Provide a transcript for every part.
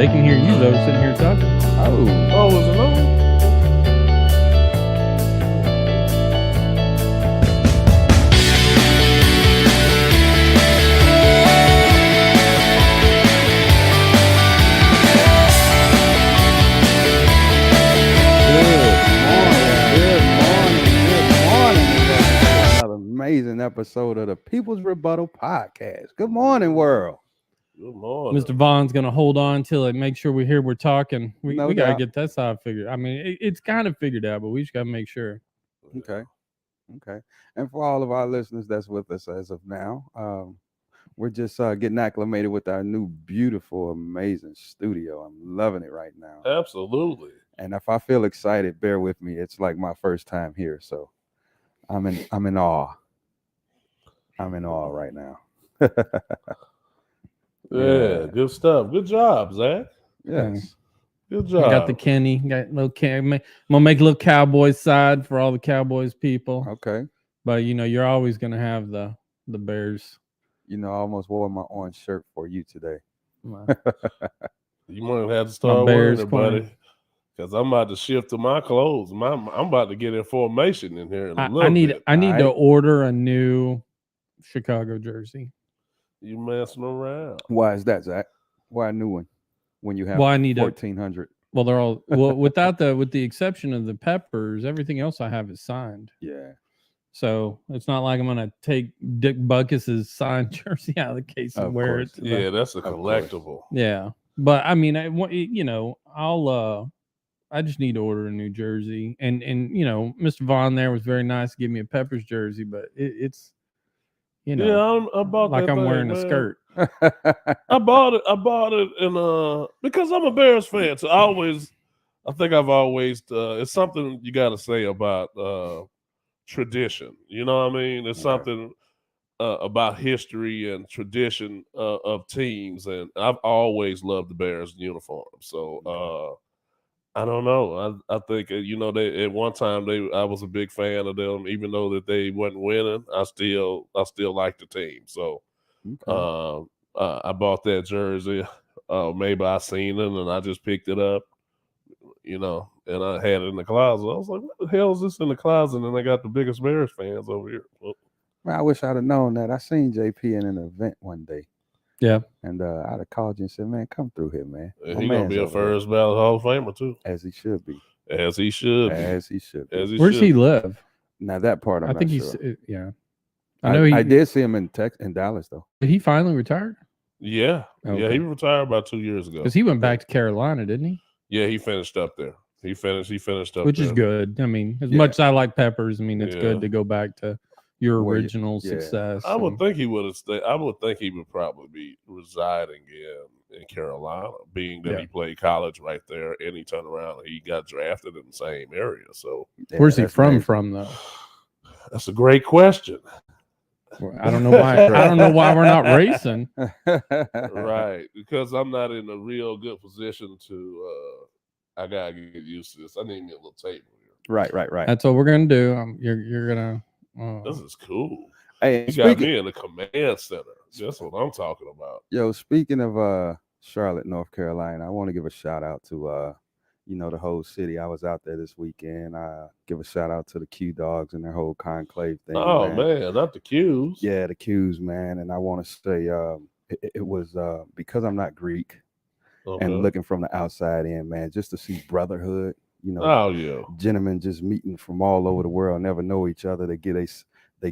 They can hear you though, sitting here talking. Oh, was it on? Amazing episode of the People's Rebuttal Podcast. Good morning, world. Good morning. Mr. Vaughn's gonna hold on till it make sure we hear we're talking. We No gotta doubt. get that side figured. I mean, it's kind of figured out, but we just gotta make sure. Okay. And for all of our listeners that's with us as of now, we're just getting acclimated with our new, beautiful, amazing studio. I'm loving it right now. Absolutely. And if I feel excited, bear with me. It's like my first time here, so I'm in awe. I'm in awe right now. Yeah, good stuff. Good job, Zach. Yes. Good I job. got the Kenny, got little Kenny. I'm gonna make a little Cowboys side for all the Cowboys people. Okay. But you know, you're always gonna have the Bears. You know, I almost wore my orange shirt for you today. You might have to start Bears wearing it, corner. buddy. Because I'm about to shift to my clothes. I'm about to get in formation in here in a little I need bit. to Alright. order a new Chicago jersey. You messing around. Why is that, Zach? Why a new one when you have Well, I need a 1,400? well, they're all with the exception of the Peppers, everything else I have is signed. Yeah. So it's not like I'm gonna take Dick Butkus's signed jersey out of the case and Of wear course. it. To Yeah, that's a Of course. collectible. yeah. But I mean, I just need to order a new jersey. And you know, Mr. Vaughn there was very nice to give me a Peppers jersey, but it's Yeah, I bought like that I'm thing, wearing a man. skirt. I bought it in because I'm a Bears fan. So I think I've always it's something you got to say about tradition. You know what I mean? It's Right. something about history and tradition of teams, and I've always loved the Bears uniform. So I don't know. I think they at one time I was a big fan of them, even though that they wasn't winning. I still like the team. So. Okay. I bought that jersey. Maybe I seen it and I just picked it up, and I had it in the closet. I was like, "What the hell is this in the closet?" And I got the biggest Bears fans over here. Well, Man, I wish I'd have known that. I seen JP in an event one day. Yeah. And I'd have called you and said, man, come through here, man. and My he gonna man's be a over here." first ballot Hall of Famer too, As he should be. as he should be. As he should be. As he Where's should he be. live? Now that part I'm I think not he's sure. yeah. I know I did see him in Dallas though. Did he finally retired? Yeah, Okay. he retired about 2 years ago. Because he went back to Carolina, didn't he? Yeah, he finished up there. He finished up Which there. is good. I mean, as Yeah. much as I like Peppers, I mean, it's Yeah. good to go back to your Where you- original yeah. success. I would and- think he would have stayed. I would think he would probably be residing in Carolina, being that Yeah. he played college right there, and he turned around and he got drafted in the same area. So Yeah, Where's he that's from? amazing. From though, that's a great question, Well, I don't know why. I don't know why we're not racing. right? Because I'm not in a real good position to. I gotta get used to this. I need me a little table here. Right. That's what we're gonna do. You're gonna. This is cool. Hey, You got speaking, me in the command center. That's what I'm talking about. speaking of Charlotte, North Carolina, I want to give a shout out to the whole city. I was out there this weekend. Give a shout out to the Q Dogs and their whole conclave thing. Oh man, not the Qs. Yeah, the Qs, man. And I want to say it was because I'm not Greek Okay. and looking from the outside in, man, just to see brotherhood, Oh yeah. gentlemen just meeting from all over the world, never know each other. They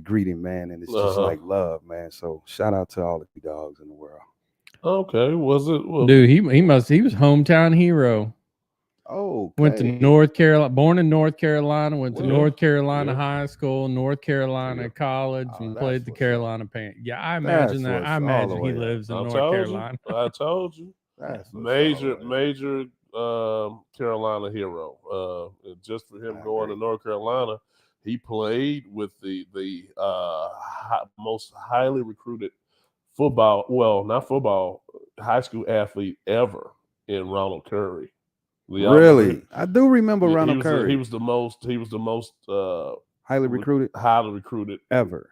greet him, man, and it's just Uh-huh. like love, man. So shout out to all the Q Dogs in the world. Okay. Was it? Well, Dude, he was hometown hero. Oh, Went to North Carolina, born in North Carolina, went to Well, North Carolina yeah. High School, North Carolina Yeah. College, Oh, and that's played the what's up. Carolina Pan. Yeah, I imagine that. what's I all the imagine way he up. lives in I North told Carolina. you. I told you. That's what's Major, all the way up. major Carolina hero. Just for him I going agree. to North Carolina, he played with the most highly recruited football. Well, not football, high school athlete ever in Ronald Curry. Really? I do remember Yeah, Ronald Curry. He was the most highly recruited highly recruited ever.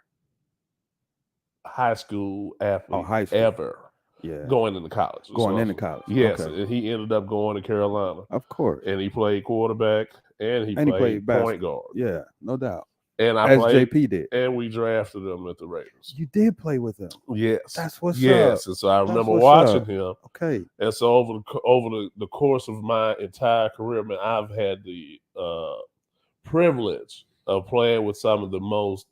high school athlete high school. ever. Yeah. going into college. Going So, into college. Yes, Okay. and he ended up going to Carolina, Of course. and he played quarterback, and he And he played played point guard. Yeah, no doubt. And I As played, JP did. and we drafted him at the Raiders. You did play with him. Yes, That's what's yes. up. And so I That's remember what's watching up. him. Okay. And so over the course of my entire career, man, I've had the privilege of playing with some of the most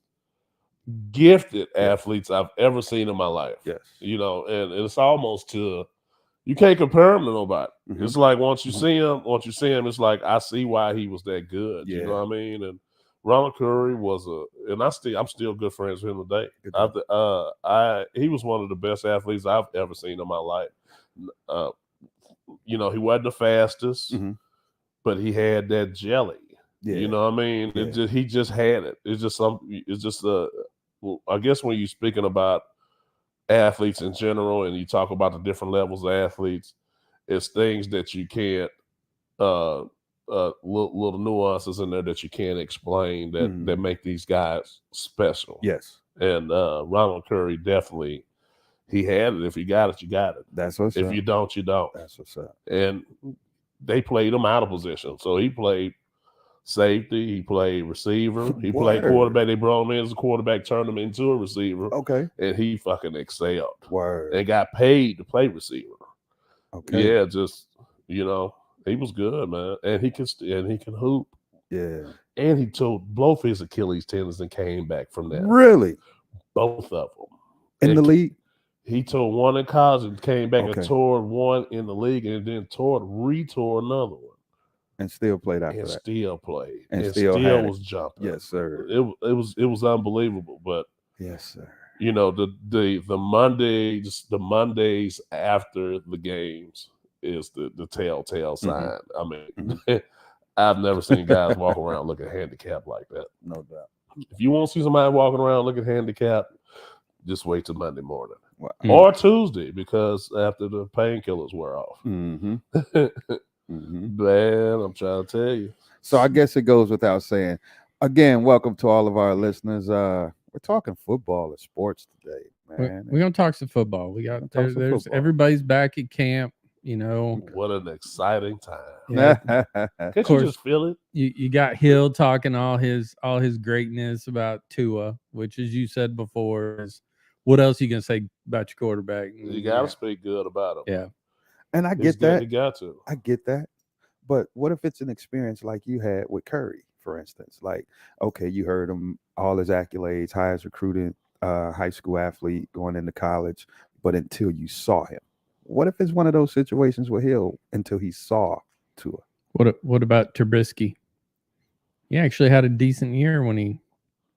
gifted athletes I've ever seen in my life. Yes. You know, and it's almost you can't compare him to nobody. Mhm. It's like once you see him, it's like I see why he was that good. Yeah. You know what I mean? And Ronald Curry was I'm still good friends with him today. Good job. He was one of the best athletes I've ever seen in my life. You know, he wasn't the fastest, Mhm. but he had that jelly. Yeah. You know what I mean? Yeah. He just had it. It's just well, I guess when you're speaking about athletes in general and you talk about the different levels of athletes, it's things that you can't little nuances in there that you can't explain that make these guys special. Yes. And Ronald Curry definitely, he had it. If you got it, you got it. That's what's up. If you don't, you don't. That's what's up. And they played him out of position. So he played safety, he played receiver, he played Word. quarterback. They brought him in as a quarterback, turned him into a receiver, Okay. and he fucking excelled. Word. And got paid to play receiver. Okay. Yeah, just he was good, man, and he can hoop. Yeah. And he told both his Achilles tendons and came back from that. Really? Both of them In the league? He tore one in college and came back Okay. and tore one in the league, and then retore another one. And still played after And that. still played. And And still still had it. was jumping. Yes, sir. It was unbelievable. But Yes, sir. you know, the Mondays after the games is the telltale sign. I mean, I've never seen guys walk around looking handicapped like that. No doubt. If you want to see somebody walking around looking handicapped, just wait till Monday morning. Wow. Or Tuesday, because after the painkillers wear off. Mm-hmm. Man, I'm trying to tell you. So I guess it goes without saying. Again, welcome to all of our listeners. We're talking football and sports today, man. We're gonna talk some football. We got Talk some there's football. everybody's back at camp. You know, What an exciting time. yeah, Can't course. you just feel it? you got Hill talking all his greatness about Tua, which, as you said before, is what else you gonna say about your quarterback? You got to speak good about him. Yeah. And I You get that. got to. I get that. But what if it's an experience like you had with Curry, for instance? Like, okay, you heard him, all his accolades, highest recruited high school athlete going into college, but until you saw him. What if it's one of those situations with Hill until he saw Tua? What about Trubisky? He actually had a decent year when he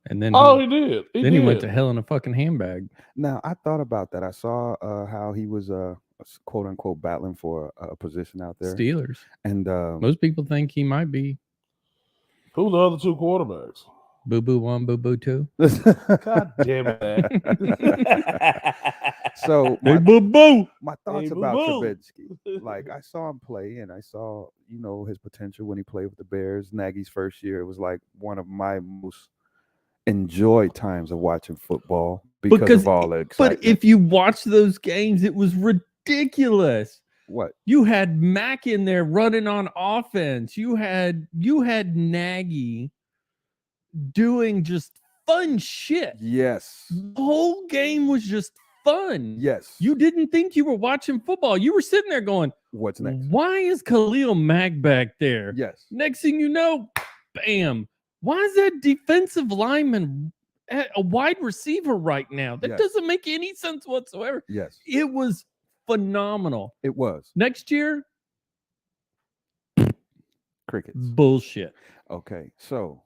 did. He Went to hell in a fucking handbag. Now, I thought about that. I saw how he was quote unquote battling for a position out there. Steelers. And Most people think he might be Who the other two quarterbacks? Boo Boo 1, Boo Boo 2. God damn it. So Hey, Boo Boo. my thoughts Hey, about boo-boo. Trubisky, like I saw him play and I saw, his potential when he played with the Bears. Nagy's first year, it was like one of my most enjoyed times of watching football because of all the excitement. But if you watch those games, it was ridiculous. What? You had Mack in there running on offense. You had Nagy doing just fun shit. Yes. The whole game was just fun. Yes. You didn't think you were watching football. You were sitting there going, What's next? why is Khalil Mack back there? Yes. Next thing you know, bam. Why is that defensive lineman a wide receiver right now? That Yes. doesn't make any sense whatsoever. Yes. It was phenomenal. It was. Next year, Crickets. bullshit. Okay. So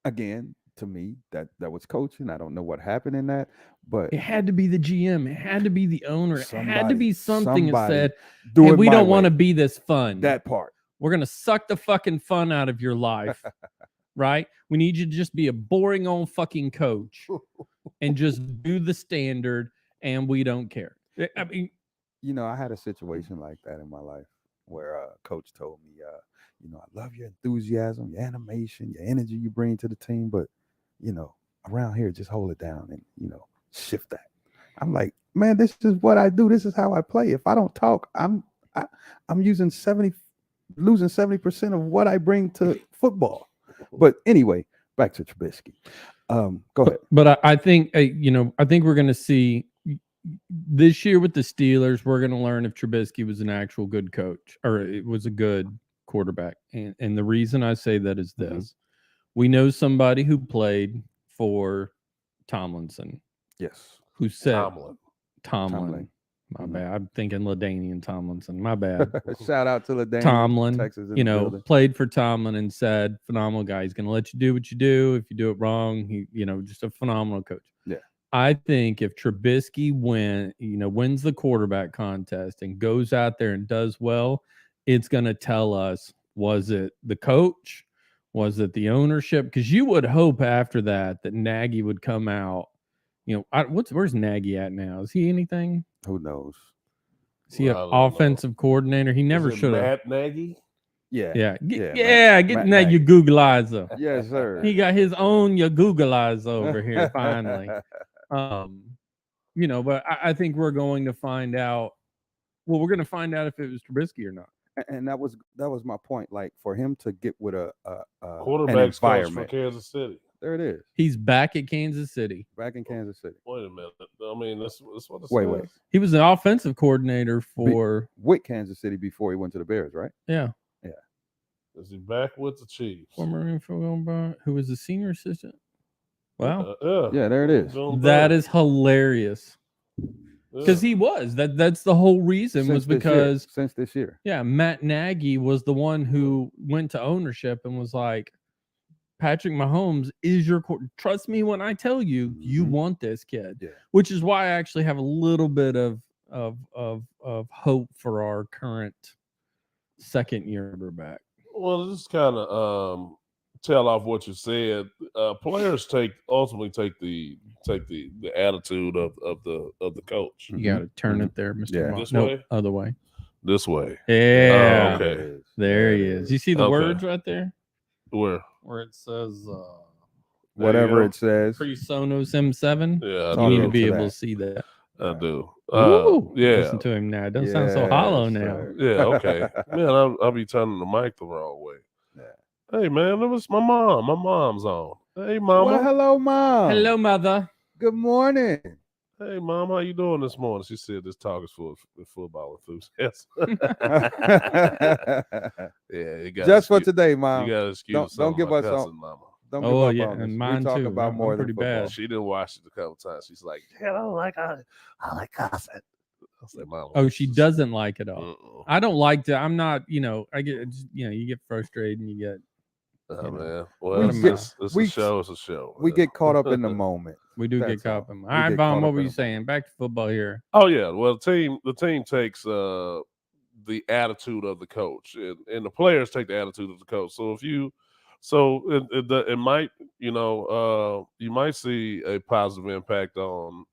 again, to me, that was coaching. I don't know what happened in that, but It had to be the GM. It had to be the owner. It had to be something that somebody said, do hey, it we my don't want to way. be this fun. That part. We're going to suck the fucking fun out of your life. Right? We need you to just be a boring old fucking coach and just do the standard, and we don't care. I mean, I had a situation like that in my life where coach told me, I love your enthusiasm, your animation, your energy you bring to the team, but, around here, just hold it down and, shift that. I'm like, man, this is what I do. This is how I play. If I don't talk, I'm losing 70% of what I bring to football. But anyway, back to Trubisky. Go ahead. But I think I think we're going to see this year with the Steelers. We're going to learn if Trubisky was an actual good coach or it was a good quarterback. And the reason I say that is this: we know somebody who played for Tomlinson, Yes. who said Tomlin. My bad. I'm thinking LaDainian Tomlinson. My bad. Shout out to LaDainian, Tomlin, Texas. In the building. played for Tomlin and said, phenomenal guy. He's going to let you do what you do. If you do it wrong, he, just a phenomenal coach. Yeah. I think if Trubisky wins the quarterback contest and goes out there and does well, it's going to tell us, was it the coach? Was it the ownership? Because you would hope after that Nagy would come out. Where's Nagy at now? Is he anything? Who knows? Is he an offensive coordinator? He never should have. Matt Nagy? Yeah. Get that your Googleizer. Yes, sir. He got his own your Googleizer over here finally. But I think we're going to find out. Well, we're going to find out if it was Trubisky or not. And that was my point. Like for him to get with an quarterback for environment. Kansas City. There it is. He's back at Kansas City. Back in Kansas City. Wait a minute. I mean, that's what it Wait. says. He was an offensive coordinator for with Kansas City before he went to the Bears, right? Yeah. Is he back with the Chiefs? Former info who was the senior assistant. Wow. Yeah, there it is. That is hilarious. Because he was. That's the whole reason Since was because since this year. Yeah, Matt Nagy was the one who went to ownership and was like, Patrick Mahomes is your trust me when I tell you, you want this kid. Yeah. Which is why I actually have a little bit of hope for our current second year quarterback. Well, this kind of tell off what you said. Players ultimately take the attitude of the coach. You got to turn it there, Mr. Yeah. Moss. This No, way? other way. This way. Yeah. Oh, okay. There he is. You see the Okay. words right there? Where It says Whatever it says. Pre-Sonos M7. Yeah, You need to to be that. able to see that. I do. Ooh, Yeah. Listen to him now. It doesn't sound so hollow now. sir. Yeah, okay. Man, I'll be turning the mic the wrong way. Yeah. Hey, man, that was my mom. My mom's on. Hey, mama. Well, hello, Mom. Hello, mother. Good morning. Hey, mom, how you doing this morning? She said this talk is for football enthusiasts. Yeah, you got Just for today, Mom. You got to excuse Don't some give of my us cousin, mama. Don't Oh, give yeah, up on us. and mine we talk too. about I'm more pretty than football. bad. She didn't watch it a couple times. She's like, "Yeah, I don't like I like cussing." I said, "Mama." Oh, she doesn't like it all. Mm-mm. I don't like to. I'm not. I get. You get frustrated and you get. Oh, you know, man. Well, it's a show. It's a show. We man. get caught up in the moment. We do That's get caught up all. in. We All right, get Vaughn. caught What up were in you the saying? Back to football here. Oh yeah, well, the team takes the attitude of the coach, and the players take the attitude of the coach. So it might, you might see a positive impact on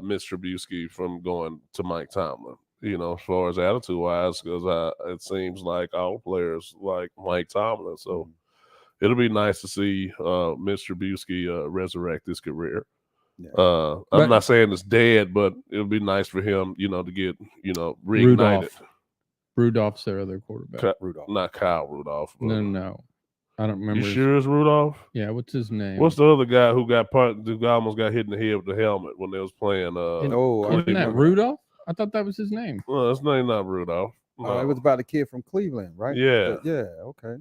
Mitch Trubisky from going to Mike Tomlin. As far as attitude wise, because it seems like all players like Mike Tomlin. So it'll be nice to see Mitch Trubisky resurrect his career. Yeah. I'm not saying it's dead, but it'll be nice for him, to get, reignited. Rudolph's their other quarterback. Rudolph. Not Kyle Rudolph. but- No. I don't remember. You his- sure it's Rudolph? Yeah. What's his name? What's the other guy who almost got hit in the head with the helmet when they was playing? Oh, Isn't that Cleveland? Rudolph? I thought that was his name. Well, his name not Rudolph. No. It was about the kid from Cleveland, right? Yeah. Yeah. Okay.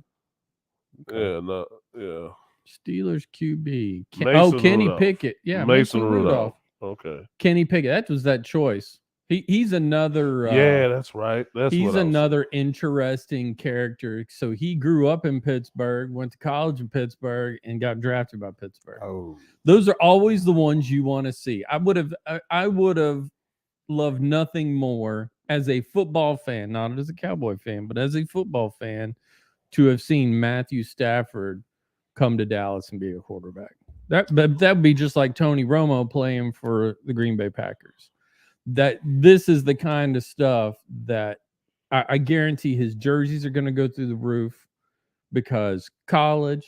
Yeah, no, yeah. Steelers QB. Mason Kenny Rudolph. Pickett. Yeah, Mason Rudolph. Okay. Kenny Pickett. That was that choice. He's another. Yeah, that's right. He's another interesting character. So he grew up in Pittsburgh, went to college in Pittsburgh, and got drafted by Pittsburgh. Oh. Those are always the ones you want to see. I would have loved nothing more as a football fan, not as a Cowboy fan, but as a football fan, to have seen Matthew Stafford come to Dallas and be a quarterback. That would be just like Tony Romo playing for the Green Bay Packers. That this is the kind of stuff that I guarantee his jerseys are going to go through the roof, because college,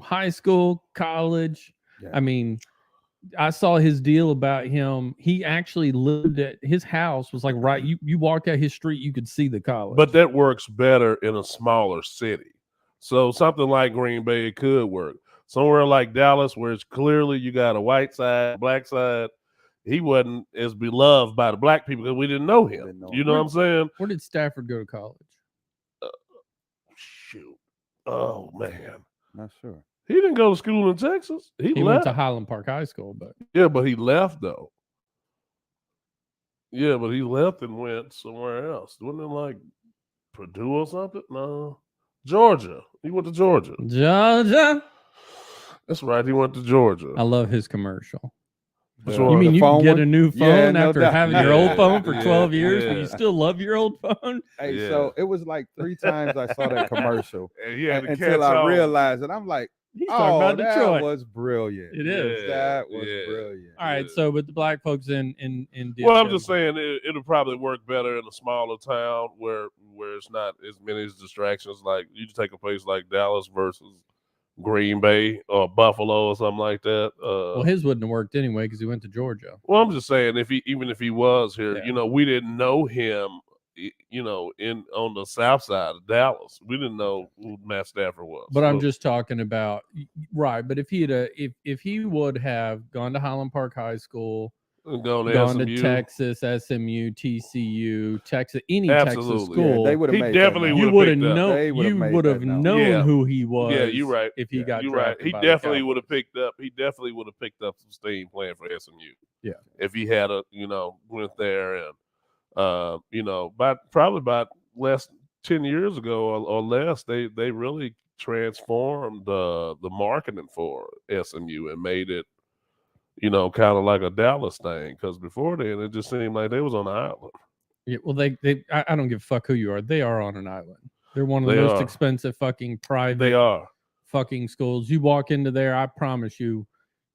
high school, college. Yeah. I mean, I saw his deal about him. He actually lived at his house was like right. You walked out his street, you could see the college. But that works better in a smaller city. So something like Green Bay, it could work. Somewhere like Dallas, where it's clearly you got a white side, black side, he wasn't as beloved by the black people because we didn't know him. Didn't know You him. know what I'm saying? Where did Stafford go to college? Shoot. Oh, man. Not sure. He didn't go to school in Texas. He He left. went to Highland Park High School, but Yeah, but he left, though. Yeah, but he left and went somewhere else. Wasn't it like Purdue or something? No. Georgia. He went to Georgia. Georgia. That's right. He went to Georgia. I love his commercial. Which The- one? You mean the you can phone get one? a new phone Yeah, no after doubt. having your Yeah, old phone for yeah, 12 years, but you yeah. still love your old phone? Hey, Yeah. so it was like 3 times I saw that commercial And he had to catch until I on. realized it. I'm like, He's talking oh, about that Detroit. was brilliant. It is. That was Yeah. brilliant. All right, Yeah. so but the black folks in Well, I'm DFW. just saying it'll probably work better in a smaller town where it's not as many distractions. Like you just take a place like Dallas versus Green Bay or Buffalo or something like that. Well, his wouldn't have worked anyway because he went to Georgia. Well, I'm just saying even if he was here, Yeah. we didn't know him. On the south side of Dallas, we didn't know who Matt Stafford was. But I'm So, just talking about right. But if he had if he would have gone to Highland Park High School, going to gone SMU, to Texas, SMU, TCU, Texas, any Texas Absolutely. Yeah, school, they would have he made definitely that you would've would have picked up. known. They would've You made would have that known. known Yeah. who he was. Yeah, you're right. If he Yeah. got You're right. drafted He by the definitely would have Cowboys. picked up. He definitely would have picked up some steam playing for SMU. Yeah. If he had went there and about less 10 years ago or less, they really transformed the marketing for SMU and made it, kind of like a Dallas thing. Because before then, it just seemed like they was on the island. Yeah, well, I don't give a fuck who you are. They are on an island. They're one of the They most are. expensive fucking private They are. fucking schools. You walk into there, I promise you,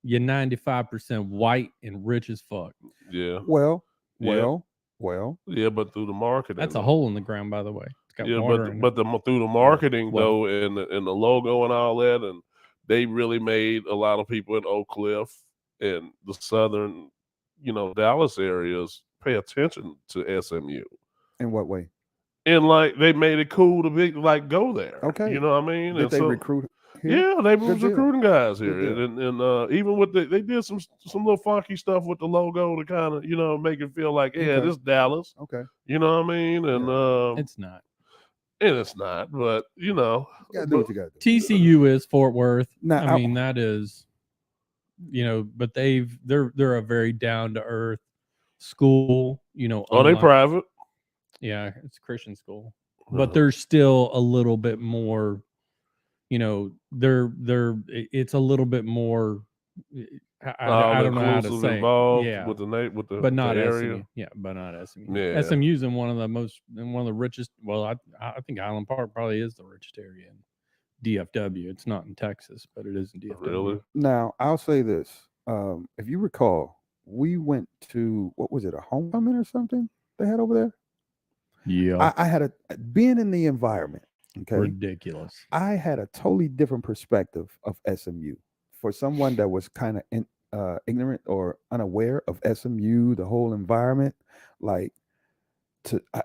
you're 95% white and rich as fuck. Yeah. Well, Yeah. well. Yeah, but through the marketing. That's a hole in the ground, by the way. It's got Yeah, water in it. but through the marketing Well- though, and the logo and all that, and they really made a lot of people in Oak Cliff and the southern, Dallas areas pay attention to SMU, In what way? and like they made it cool to be like go there. Okay. You know what I mean? Did And they so- recruit here? Yeah, they Good was deal. recruiting guys here, Good deal. and even with they did some little funky stuff with the logo to kind of make it feel like Okay. this Dallas. Okay. You know what I mean? And It's not. it's not, but You gotta do what you gotta do. TCU is Fort Worth. Now, I mean, that is, but they're a very down to earth school. Oh, they unlike- private. Yeah, it's a Christian school, but they're still a little bit more. It's a little bit more. I don't know how to say. Involved Yeah, with the with but not the SMU. area. Yeah, but not SMU. Yeah. SMU's in one of the richest. Well, I think Island Park probably is the richest area in DFW. It's not in Texas, but it is in DFW. Really? Now, I'll say this. If you recall, we went to, what was it, a homecoming or something they had over there? Yeah, I had being in the environment, okay, ridiculous. I had a totally different perspective of SMU. For someone that was kind of ignorant or unaware of SMU, the whole environment, like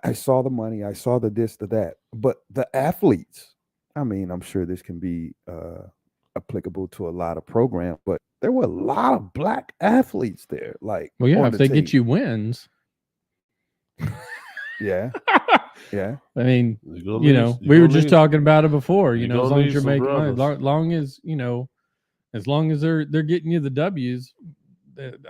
I saw the money, I saw the this, the that, but the athletes, I mean, I'm sure this can be applicable to a lot of programs, but there were a lot of black athletes there. Like, Well, yeah, on if the they get team. you wins, yeah, yeah. I mean, You gonna we need- were gonna just need- talking about it before. you As gonna long as need you're some making money, brothers. as long as they're getting you the W's,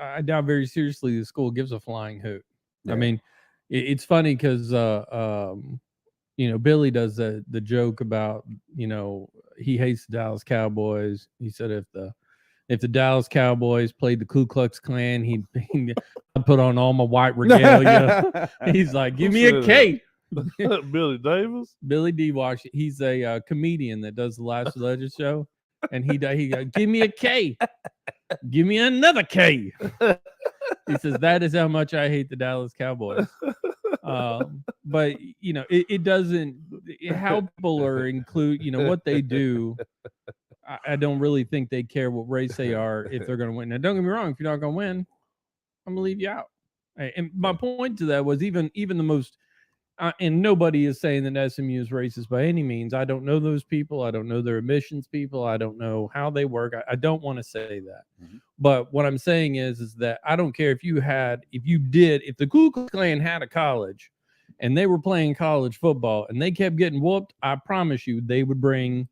I doubt very seriously the school gives a flying hoot. Yeah. I mean, it's funny because Billy does the joke about he hates the Dallas Cowboys. He said if the Dallas Cowboys played the Ku Klux Klan, he'd put on all my white regalia. He's like, give Who me a said K. Billy Davis. Billy D. Wash. He's a comedian that does the Last Legend show, and he goes, give me a K, give me another K. He says that is how much I hate the Dallas Cowboys. But it doesn't. How people are include what they do. I don't really think they care what race they are if they're going to win. Now, don't get me wrong. If you're not going to win, I'm going to leave you out. And my point to that was even the most, and nobody is saying that SMU is racist by any means. I don't know those people. I don't know their admissions people. I don't know how they work. I don't want to say that. Mhm. But what I'm saying is that I don't care if the Ku Klux Klan had a college and they were playing college football and they kept getting whooped, I promise you they would bring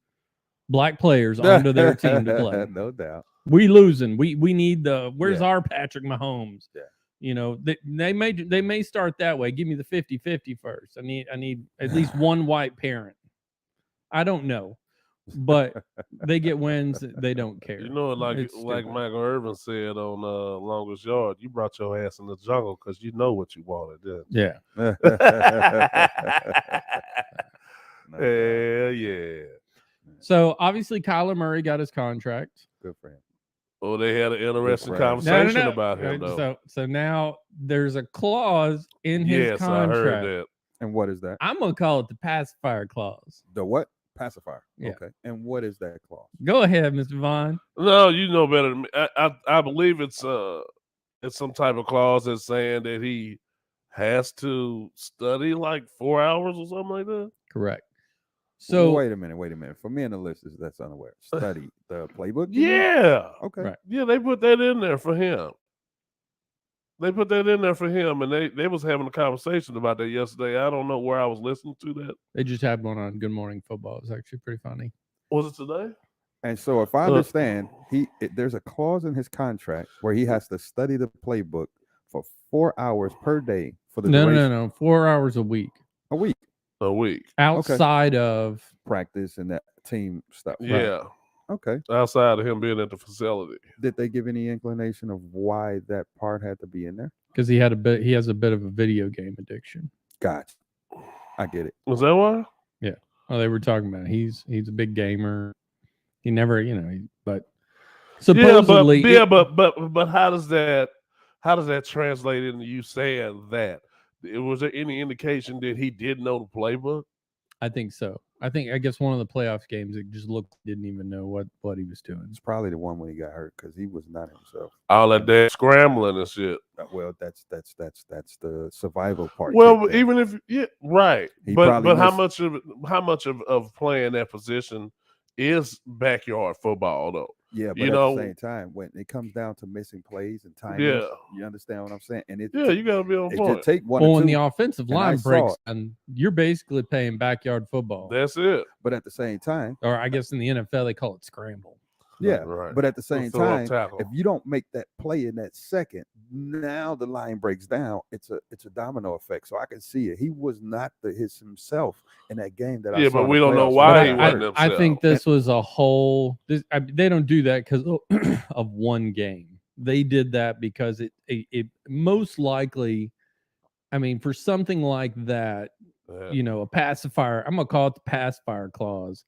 black players onto their team to play. No doubt. We losing. We need where's Yeah. our Patrick Mahomes? Yeah. You know, they may start that way. Give me the 50-50 first. I need at least one white parent. I don't know. But they get wins, they don't care. You know, like It's stupid. Michael Irvin said on Longest Yard, you brought your ass in the jungle because you know what you wanted, didn't you? Yeah. Hell yeah. So obviously Kyler Murray got his contract. Good for him. Oh, they had an interesting for him. conversation about him, Right, though. So now there's a clause in his Yes, I contract. heard that. And what is that? I'm gonna call it the pacifier clause. The what? Pacifier. Yeah. Okay. And what is that clause? Go ahead, Mr. Vaughn. No, you know better than me. I believe it's some type of clause that's saying that he has to study like 4 hours or something like that. Correct. So wait a minute. For me and the listeners that's unaware, study the playbook. you mean? Yeah. Okay. Right. Yeah, they put that in there for him. They put that in there for him, and they was having a conversation about that yesterday. I don't know where I was listening to that. they just had one on Good Morning Football. It was actually pretty funny. Was it today? And so, if I understand, there's a clause in his contract where he has to study the playbook for 4 hours per day for the duration. No. 4 hours a week A week A week. outside of practice and that team stuff. right? Yeah. Okay. Outside of him being at the facility. Did they give any inclination of why that part had to be in there? because he has a bit of a video game addiction. Gotcha. I get it. Was that why? Oh, they were talking about it. He's a big gamer. He never, but supposedly, but how does that translate into you saying that? Was there any indication that he did know the playbook? I think so. I guess one of the playoffs games, it just didn't even know what he was doing. It's probably the one when he got hurt because he was not himself. All that damn scrambling and shit. Well, that's the survival part. Well, kicked in. even if right, He but probably how missed- much of playing that position is backyard football though? Yeah, but you at know- the same time, when it comes down to missing plays and timing, Yeah. you understand what I'm saying? And it Yeah, you gotta be on it point. just take one Well, or when two, the offensive and I line saw breaks, it. and you're basically playing backyard football, That's it. but at the same time, or I guess in the NFL they call it scramble. yeah. Right. But at the same Throw up time, tackle. if you don't make that play in that second, now the line breaks down. It's a domino effect. So I can see it. He was not himself in that game that I Yeah, saw. but in we the don't know playoffs. why But he I- wasn't I think himself. this was a whole. They don't do that because of one game. They did that because it most likely. I mean, for something like that, Yeah. a pacifier. I'm gonna call it the pacifier clause.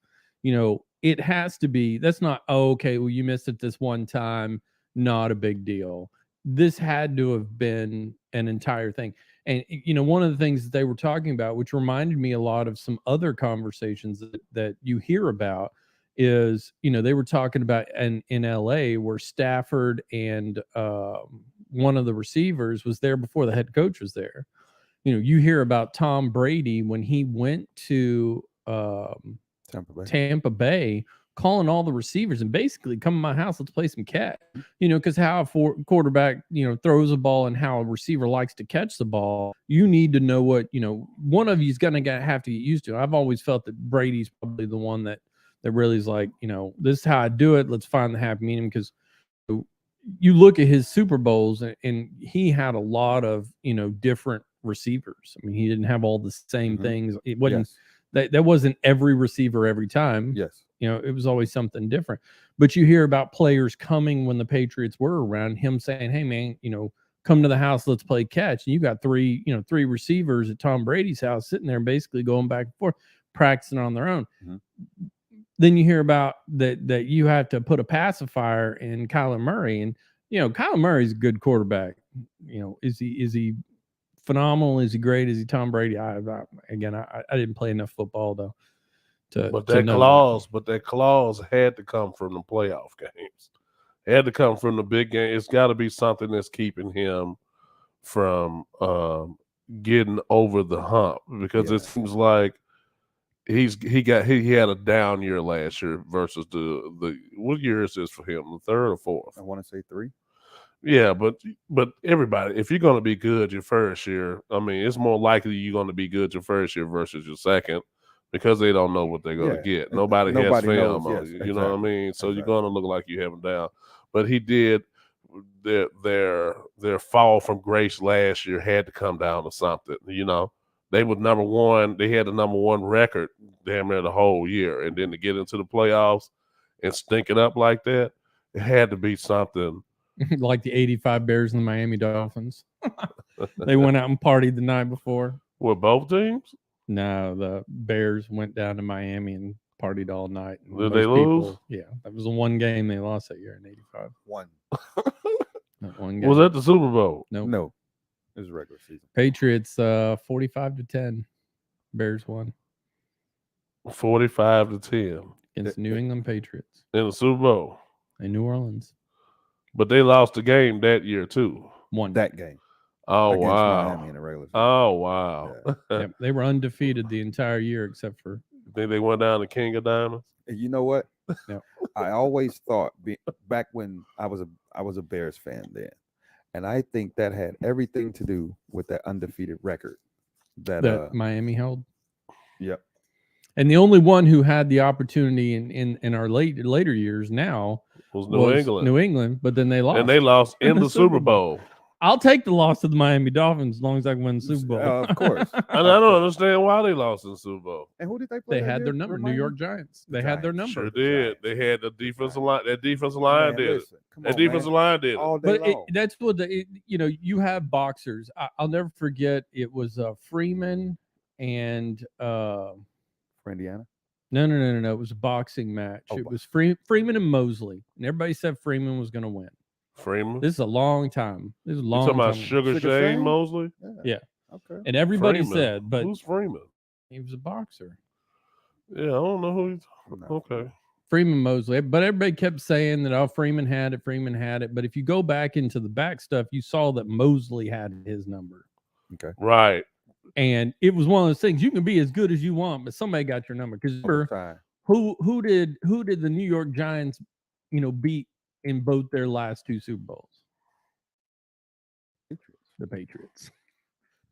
It has to be. That's not. Oh, okay. Well, you missed it this one time. Not a big deal. This had to have been an entire thing. And one of the things that they were talking about, which reminded me a lot of some other conversations that you hear about, is they were talking about in LA where Stafford and one of the receivers was there before the head coach was there. You hear about Tom Brady when he went to Tampa Bay, calling all the receivers and basically come to my house, let's play some catch. Because how a quarterback, throws a ball and how a receiver likes to catch the ball, you need to know what, one of you is going to have to get used to. I've always felt that Brady's probably the one that really is like, this is how I do it. Let's find the happy medium. Because you look at his Super Bowls and he had a lot of, different receivers. I mean, he didn't have all the same things. It wasn't, that wasn't every receiver every time. Yes. It was always something different. But you hear about players coming when the Patriots were around, him saying, hey, man, come to the house, let's play catch. And you got three receivers at Tom Brady's house sitting there basically going back and forth, practicing on their own. Mhm. Then you hear about that you have to put a pacifier in Kyler Murray. And, Kyler Murray's a good quarterback. Is he phenomenal? Is he great? Is he Tom Brady? I didn't play enough football though But to that know clause had to come from the playoff games. It had to come from the big game. It's got to be something that's keeping him from getting over the hump, because Yeah. it seems like he had a down year last year versus the what year is this for him? The third or fourth? I want to say 3. Yeah, but everybody, if you're going to be good your first year, I mean, it's more likely you're going to be good your first year versus your second, because they don't know what they're going to Yeah, get. Nobody has nobody film knows, on yes, you. You know what I exactly, mean? So you're exactly. going to look like you have them down. But he did. Their fall from grace last year had to come down to something. You know, they were number one. They had the number one record damn near the whole year, and then to get into the playoffs and stink it up like that, it had to be something. like the 85 Bears and the Miami Dolphins. They went out and partied the night before. With both teams? No, the Bears went down to Miami and partied all night. And Did they lose? Yeah, that was the one game they lost that year in '85. 1. That one game. Was that the Super Bowl? Nope. No, it was regular season. Patriots 45-10. Bears won 45-10 against New England Patriots in the Super Bowl. in New Orleans. But they lost the game that year too. Won That game. Oh against Miami wow! in the regular season. Oh wow! Yeah. Yep, they were undefeated the entire year except for Think they went down to King of Diamonds? And you know what? Yeah. I always thought back when I was a Bears fan then, and I think that had everything to do with that undefeated record. that Miami held. Yep. And the only one who had the opportunity in our later years now Was was New England. New England, but then they lost. And they lost in the Super Bowl. I'll take the loss to the Miami Dolphins as long as I can win the Super Bowl. Of course. And I don't understand why they lost in the Super Bowl. And who did they play? They that had year? their number, New Remind York me? Giants. They had their Giants. number. Sure did. They had the defensive line. That defensive line Man, did it. listen, come That on, defensive man. line did it. All day But long. that's what you have boxers. I'll never forget. It was Freeman and For Indiana. no. It was a boxing match. Oh, It was Freeman and Mosley, and everybody said Freeman was going to win. Freeman. This is a long time. This is a You long talking about time. Sugar Sugar Shane Shane? Mosley? Yeah. Okay. And everybody Freeman. said, but Who's Freeman? he was a boxer. Yeah, I don't know who he's. No. Okay. Freeman Mosley, but everybody kept saying that Freeman had it. But if you go back into the back stuff, you saw that Mosley had his number. Right. And it was one of those things, you can be as good as you want, but somebody got your number. Because Overtime. who did the New York Giants, beat in both their last two Super Bowls? The Patriots.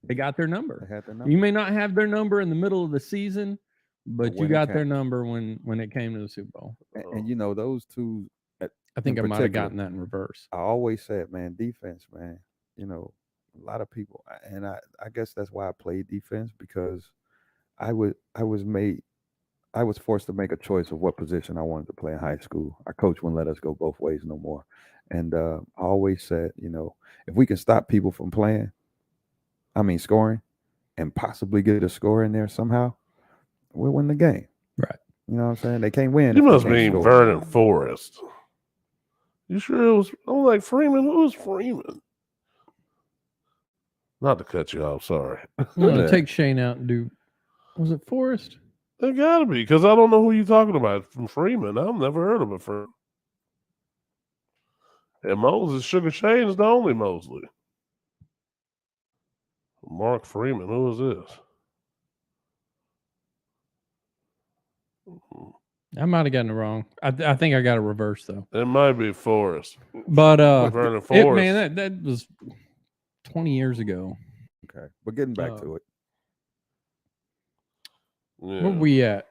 They got their They number. had their number. You may not have their number in the middle of the season, but But you when it got their came- number when it came to the Super Bowl. And you know, those two, I think I in might have particular, gotten that in reverse. I always said, man, defense, man. You know, a lot of people, and I guess that's why I played defense, because I was forced to make a choice of what position I wanted to play in high school. Our coach wouldn't let us go both ways no more. And I always said, if we can stop people from scoring, and possibly get a score in there somehow, we'll win the game. Right. You know what I'm saying? They can't win. You if they must can't mean score. Vernon Forrest. You sure it was? I'm like, Freeman. Who was Freeman? Not to cut you off. Sorry. I'm gonna Yeah. take Shane out and do. Was it Forrest? It gotta be, because I don't know who you're talking about from Freeman. I've never heard of a Freeman. And Moses, Sugar Shane is the only Mosley. Mark Freeman, who is this? I might have gotten it wrong. I think I got it reversed though. It might be Forrest. But Vernon Forrest. man, that was 20 years ago. Okay. But getting back Oh. to it. Yeah. Where we at?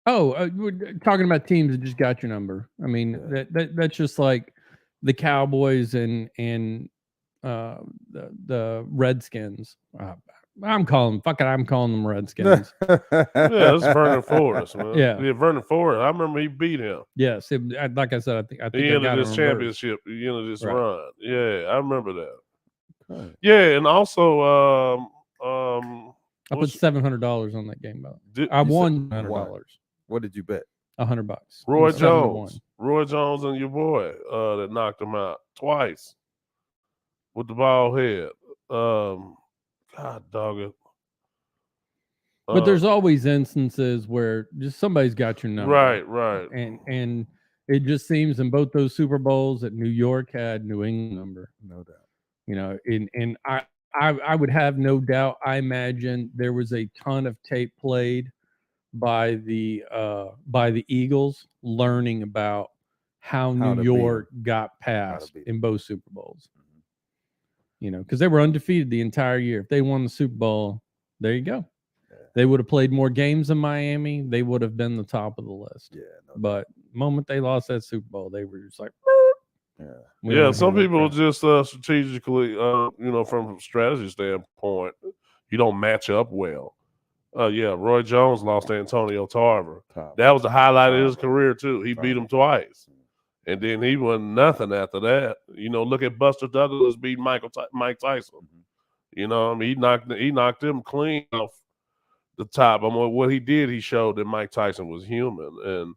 Oh, we're talking about teams that just got your number. I mean, Yeah. that's just like the Cowboys and the Redskins. I'm calling them Redskins. Yeah, this is Vernon Forrest, man. Yeah. Vernon Forrest. I remember he beat him. Yes, like I said, I think He I got ended it this in reverse. championship. He ended this Right. run. Yeah, I remember that. Okay. Yeah, and also, I put what's- $700 on that game. By the way. did- I You said- won Why? $100. What did you bet? $100. It Roy was 7-1. Jones. Roy Jones and your boy that knocked him out twice with the ball head. God dog it. But there's always instances where just somebody's got your number. right. And it just seems in both those Super Bowls that New York had New England number. No doubt. You know, and I would have no doubt. I imagine there was a ton of tape played by the Eagles learning about how How to New beat 'em. York got past beat in both Super Bowls. You know, because they were undefeated the entire year. If they won the Super Bowl, there you go. Yeah. They would have played more games in Miami. They would have been the top of the list. Yeah. No doubt. But the moment they lost that Super Bowl, they were just like, Yeah. we Yeah, don't some have people that. just strategically, you know, from a strategy standpoint, you don't match up well. Yeah, Roy Jones lost to Antonio Tarver. That was the highlight of his career too. He beat him twice, and then he won nothing after that. You know, look at Buster Douglas beat Mike Tyson. You know, I mean, he knocked him clean off the top. I mean, what he did, he showed that Mike Tyson was human, and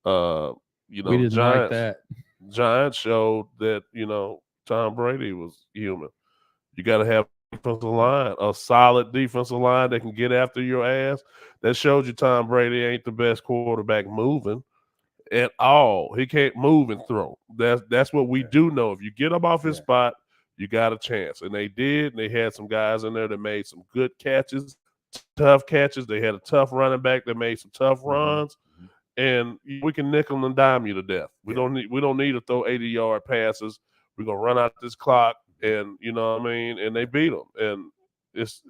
you know, We didn't like that. Giants showed that, you know, Tom Brady was human. You got to have a defensive line, a solid defensive line that can get after your ass. That showed you Tom Brady ain't the best quarterback moving at all. He can't move and throw. That's what we do know. If you get up off his spot, you got a chance. And they did. And they had some guys in there that made some good catches, tough catches. They had a tough running back that made some tough runs. And we can nickel and dime you to death. We don't need to throw 80-yard passes. We're gonna run out this clock, and you know what I mean. And they beat them, and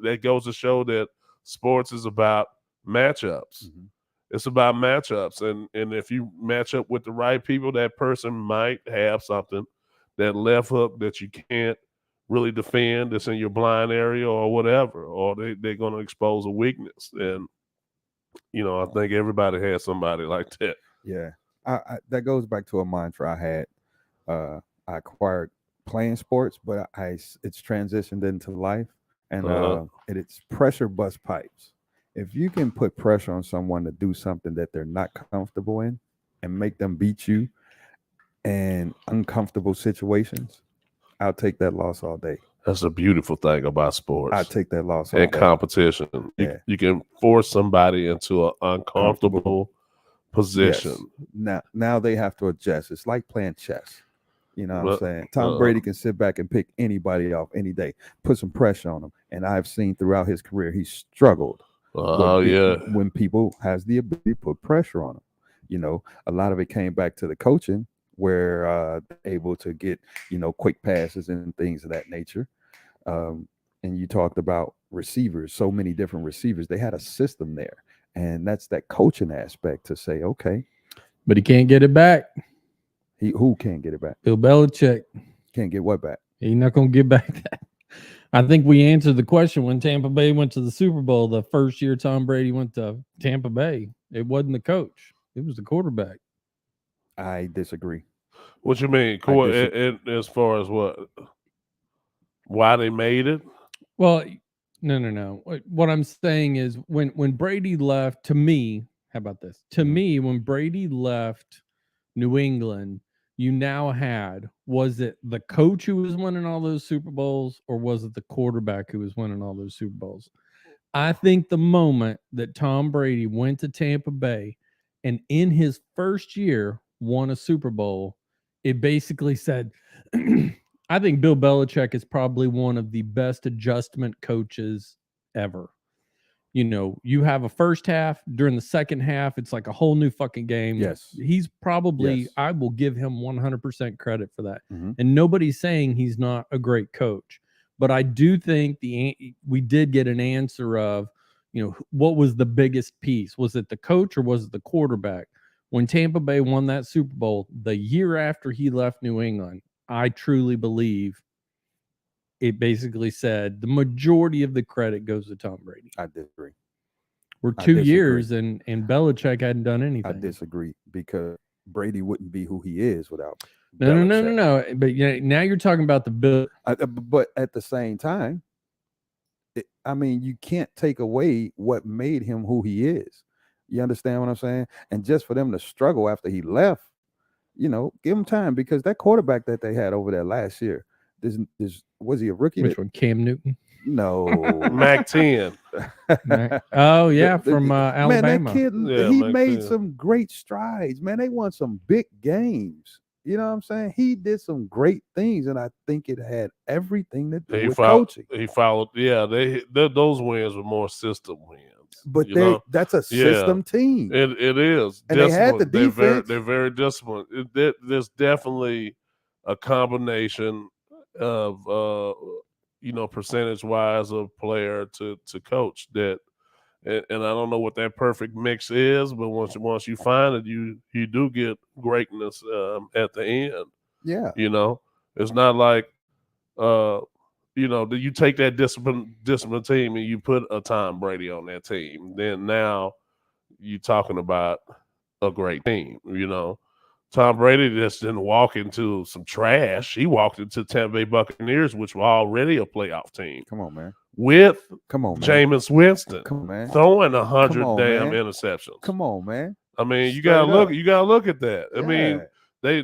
that goes to show that sports is about matchups. It's about matchups, and if you match up with the right people, that person might have something, that left hook that you can't really defend, that's in your blind area or whatever, or they're gonna expose a weakness. And you know, I think everybody has somebody like that. Yeah, that goes back to a mantra I had. I acquired playing sports, but it's transitioned into life, and it's pressure bust pipes. If you can put pressure on someone to do something that they're not comfortable in, and make them beat you in uncomfortable situations, I'll take that loss all day. That's a beautiful thing about sports. I take that loss all and day. competition. You can force somebody into an uncomfortable Comfortable. position. Yes. Now they have to adjust. It's like playing chess. You know what I'm saying? Tom uh, Brady can sit back and pick anybody off any day, put some pressure on him. And I've seen throughout his career, he struggled when people has the ability to put pressure on him. You know, a lot of it came back to the coaching, where able to get, you know, quick passes and things of that nature. And you talked about receivers, so many different receivers. They had a system there, and that's that coaching aspect to say, okay, But he can't get it back. who can't get it back? Bill Belichick. Can't get what back? He's not going to get back that. I think we answered the question when Tampa Bay went to the Super Bowl the first year Tom Brady went to Tampa Bay. It wasn't the coach. It was the quarterback. I disagree. What you mean? As far as what? Why they made it? Well, no. What I'm saying is when Brady left, to me, how about this? To me, when Brady left New England, you now had, was it the coach who was winning all those Super Bowls, or was it the quarterback who was winning all those Super Bowls? I think the moment that Tom Brady went to Tampa Bay and in his first year won a Super Bowl, it basically said, I think Bill Belichick is probably one of the best adjustment coaches ever. You know, you have a first half, during the second half, it's like a whole new fucking game. Yes. He's probably, Yes. I will give him 100% credit for that. Mhm. And nobody's saying he's not a great coach. But I do think we did get an answer of, you know, what was the biggest piece? Was it the coach or was it the quarterback? When Tampa Bay won that Super Bowl, the year after he left New England, I truly believe it basically said the majority of the credit goes to Tom Brady. I disagree. We're I 2 disagree. years and Belichick hadn't done anything. I disagree, because Brady wouldn't be who he is without No. Belichick. But yeah, now you're talking about the Bill. But at the same time, I mean, you can't take away what made him who he is. You understand what I'm saying? And just for them to struggle after he left, you know, give him time, because that quarterback that they had over there last year, was he a rookie? Which one? Cam Newton? No. Mac 10. Oh yeah, The- from man, Alabama. that kid, Yeah, he Mac made 10. some great strides. Man, they won some big games. You know what I'm saying? He did some great things, and I think it had everything to do with coaching. He followed. Yeah, those wins were more system wins. But you know? that's a Yeah. system team. It is. And they had the Disciplined. defense. They're very disciplined. There's definitely a combination of percentage wise of player to coach that, and I don't know what that perfect mix is, but once you find it, you do get greatness at the end. Yeah. It's not like you take that discipline team and you put a Tom Brady on that team, then now you talking about a great team. Tom Brady just didn't walk into some trash. He walked into Tampa Bay Buccaneers, which were already a playoff team, Come on, man. with Come on, man. Jameis Winston Come on, man. throwing 100 on, damn man. interceptions. Come on, man. I mean, you Straight gotta look. up. You gotta look at that. I mean, Yeah.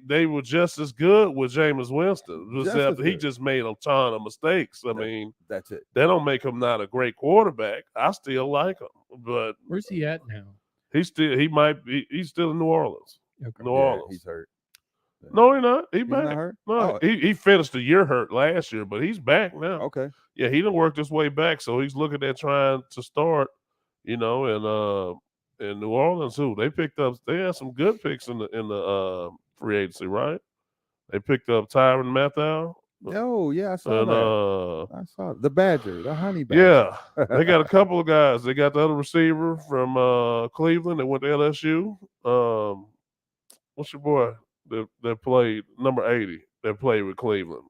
they were just as good with Jameis Winston, Just except as he good. just made a ton of mistakes. I mean, That's it. that don't make him not a great quarterback. I still like him, but Where's he at now? he's still in New Orleans. Okay. New Yeah, Orleans. he's hurt. No, he's not. He's He's back. not hurt? No, Oh. he finished the year hurt last year, but he's back now. Okay. Yeah, he done worked his way back, so he's looking at trying to start. In New Orleans, they had some good picks in the free agency, right? They picked up Tyrann Mathieu. Oh, yeah, I saw And that. I saw the Badger, the Honey Badger. yeah, they got a couple of guys. They got the other receiver from Cleveland that went to LSU. What's your boy that played number 80 that played with Cleveland?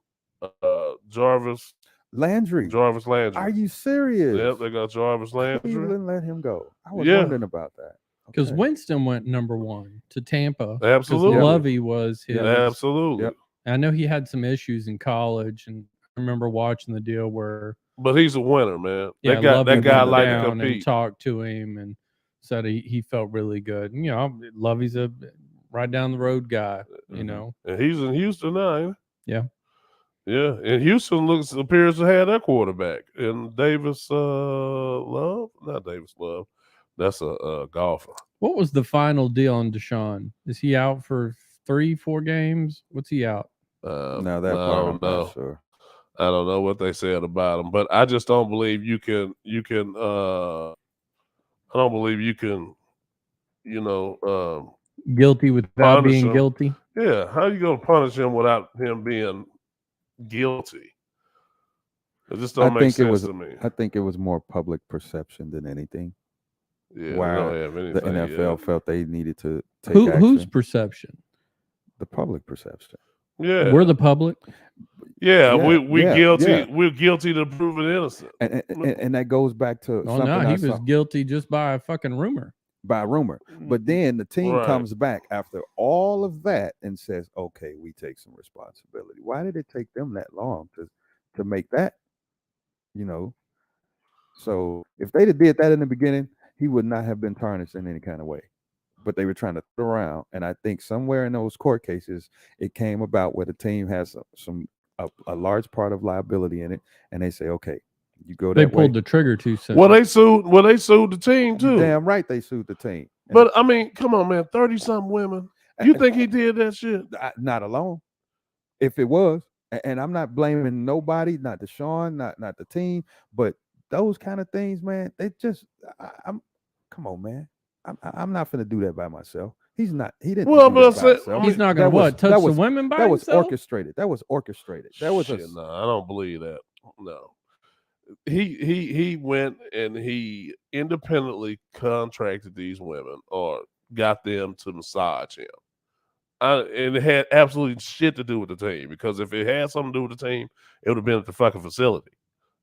Jarvis Landry. Landry. Are you serious? Yep, they got Jarvis Landry. Cleveland let him go. I was Yeah. wondering about that. Because Okay. Winston went number 1 to Tampa. 'cause Absolutely. Lovey was his. Absolutely. Yep. I know he had some issues in college, and I remember watching the deal where But he's a winner, man. yeah, that guy Lovey that guy went like to down and compete. talked to him and said he felt really good. And, Lovey's a right down the road guy. And he's in Houston now, ain't he? Yeah. Yeah. And Houston appears to have that quarterback. And Davis Love? Not Davis Love. That's a golfer. What was the final deal on Deshaun? Is he out for 3-4 games? What's he out? No, that I part don't I'm know. not sure. I don't know what they said about him, but I just don't believe you can I don't believe you can, Guilty without punish being him. guilty? Yeah, how you gonna punish him without him being guilty? It just don't make sense to me. I think it was more public perception than anything. Yeah, Why we don't have anything. The NFL yet. felt they needed to take Whose action. perception? The public perception. Yeah, We're the public. yeah, Yeah, we yeah, guilty. yeah. We're guilty to proven innocent. And that goes back to Oh something no, I he saw was guilty just by a fucking rumor. by rumor. But then the team Right. comes back after all of that and says, "Okay, we take some responsibility." Why did it take them that long to make that? So if they'd have did that in the beginning, he would not have been tarnished in any kind of way. But they were trying to throw around, and I think somewhere in those court cases, it came about where the team has a large part of liability in it, and they say, "Okay, you go They that way." pulled the trigger too soon. Well, they sued the team too. Damn right they sued the team. And But I mean, come on, man, 30-something women. You think he did that shit? not alone? If it was, and I'm not blaming nobody, not Deshaun, not the team, but those kind of things, man, they just I'm come on, man. I'm not gonna do that by myself. He's not. He didn't. Well, do but that by say- himself. He's not That gonna was- touch that the was- women by That was himself? orchestrated. That was orchestrated. That was Shit, no, I don't believe that. No. He went and he independently contracted these women or got them to massage him. And it had absolutely shit to do with the team, because if it had something to do with the team, it would have been at the fucking facility.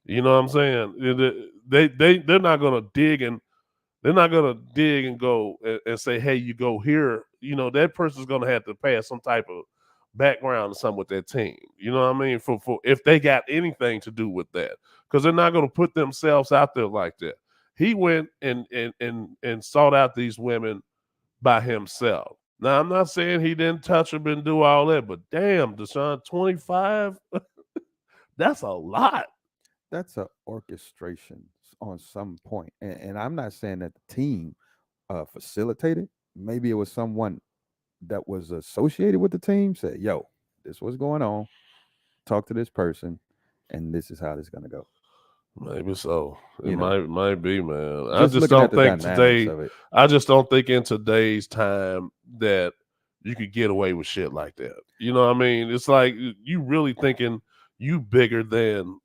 You know what I'm saying? They're not gonna dig and go and say, hey, you go here. That person's gonna have to pass some type of background or something with that team. You know what I mean? For if they got anything to do with that, because they're not gonna put themselves out there like that. He went and sought out these women by himself. Now, I'm not saying he didn't touch them and do all that, but damn, Deshaun, 25, that's a lot. that's a orchestration on some point, and I'm not saying that the team facilitated. Maybe it was someone that was associated with the team said, "Yo, this was going on. Talk to this person, and this is how this is gonna go." Maybe so. It You know, might be, man. I just just looking at don't the think dynamics today. of it. I just don't think in today's time that you could get away with shit like that. You know what I mean? It's like you really thinking you bigger than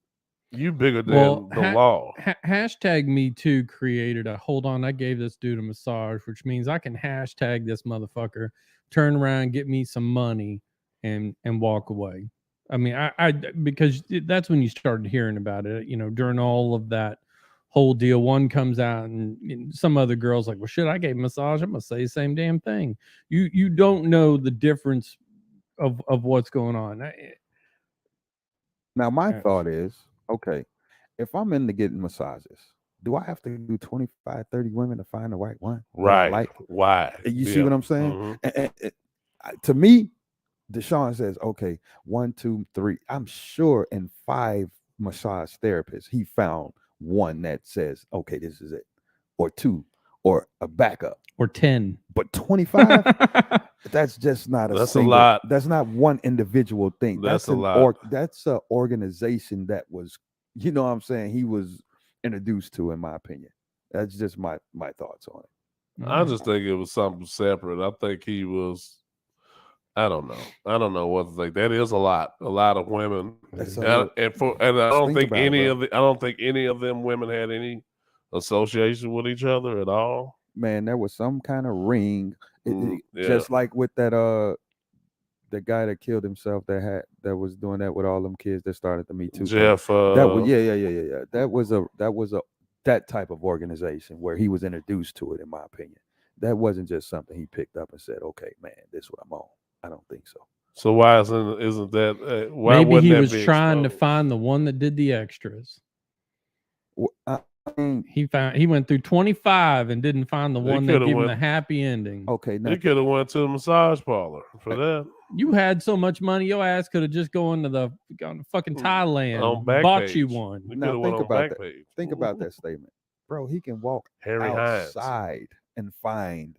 Well, the law. hashtag Me Too created a hold on. I gave this dude a massage, which means I can hashtag this motherfucker, turn around, get me some money, and walk away. I mean, I because that's when you started hearing about it. You know, during all of that whole deal, one comes out and some other girl's like, "Well, shit, I gave a massage. I'm gonna say the same damn thing." You don't know the difference of what's going on. Now, my Uh, thought is, okay, if I'm into getting massages, do I have to do 25, 30 women to find the right one that I Right. like? Why? You see what I'm saying? Mhm. To me, Deshaun says, okay, 1, 2, 3. I'm sure in 5 massage therapists, he found one that says, okay, this is it, or 2, or a backup. or 10. But 25, that's just not That's a single. lot. That's not one individual thing. That's a an lot. That's an organization that was, you know what I'm saying, he was introduced to, in my opinion. That's just my thoughts on it. I just think it was something separate. I think he was. I don't know. I don't know what to think. That is a lot of women, That's a and, lot. and I don't Think think about it, any bro. of the I don't think any of them women had any association with each other at all. Man, there was some kind of ring. Yeah. Just like with that the guy that killed himself that was doing that with all them kids that started the Me Too thing. Jeff. That was yeah. That was that type of organization where he was introduced to it, in my opinion. That wasn't just something he picked up and said, "Okay, man, this is what I'm on." I don't think so. So why isn't that? Why Maybe wouldn't he that was be trying to exposed? find the one that did the extras. I mean, He went through 25 and didn't find the He one that coulda gave him the went- happy ending. okay, now He could have went to the massage parlor for that. You had so much money, your ass could have just gone to fucking Thailand, On bought you Backpage. one. He Now could have went think on about that. Backpage. Think about that statement, bro. He can walk Harry Hines. outside and find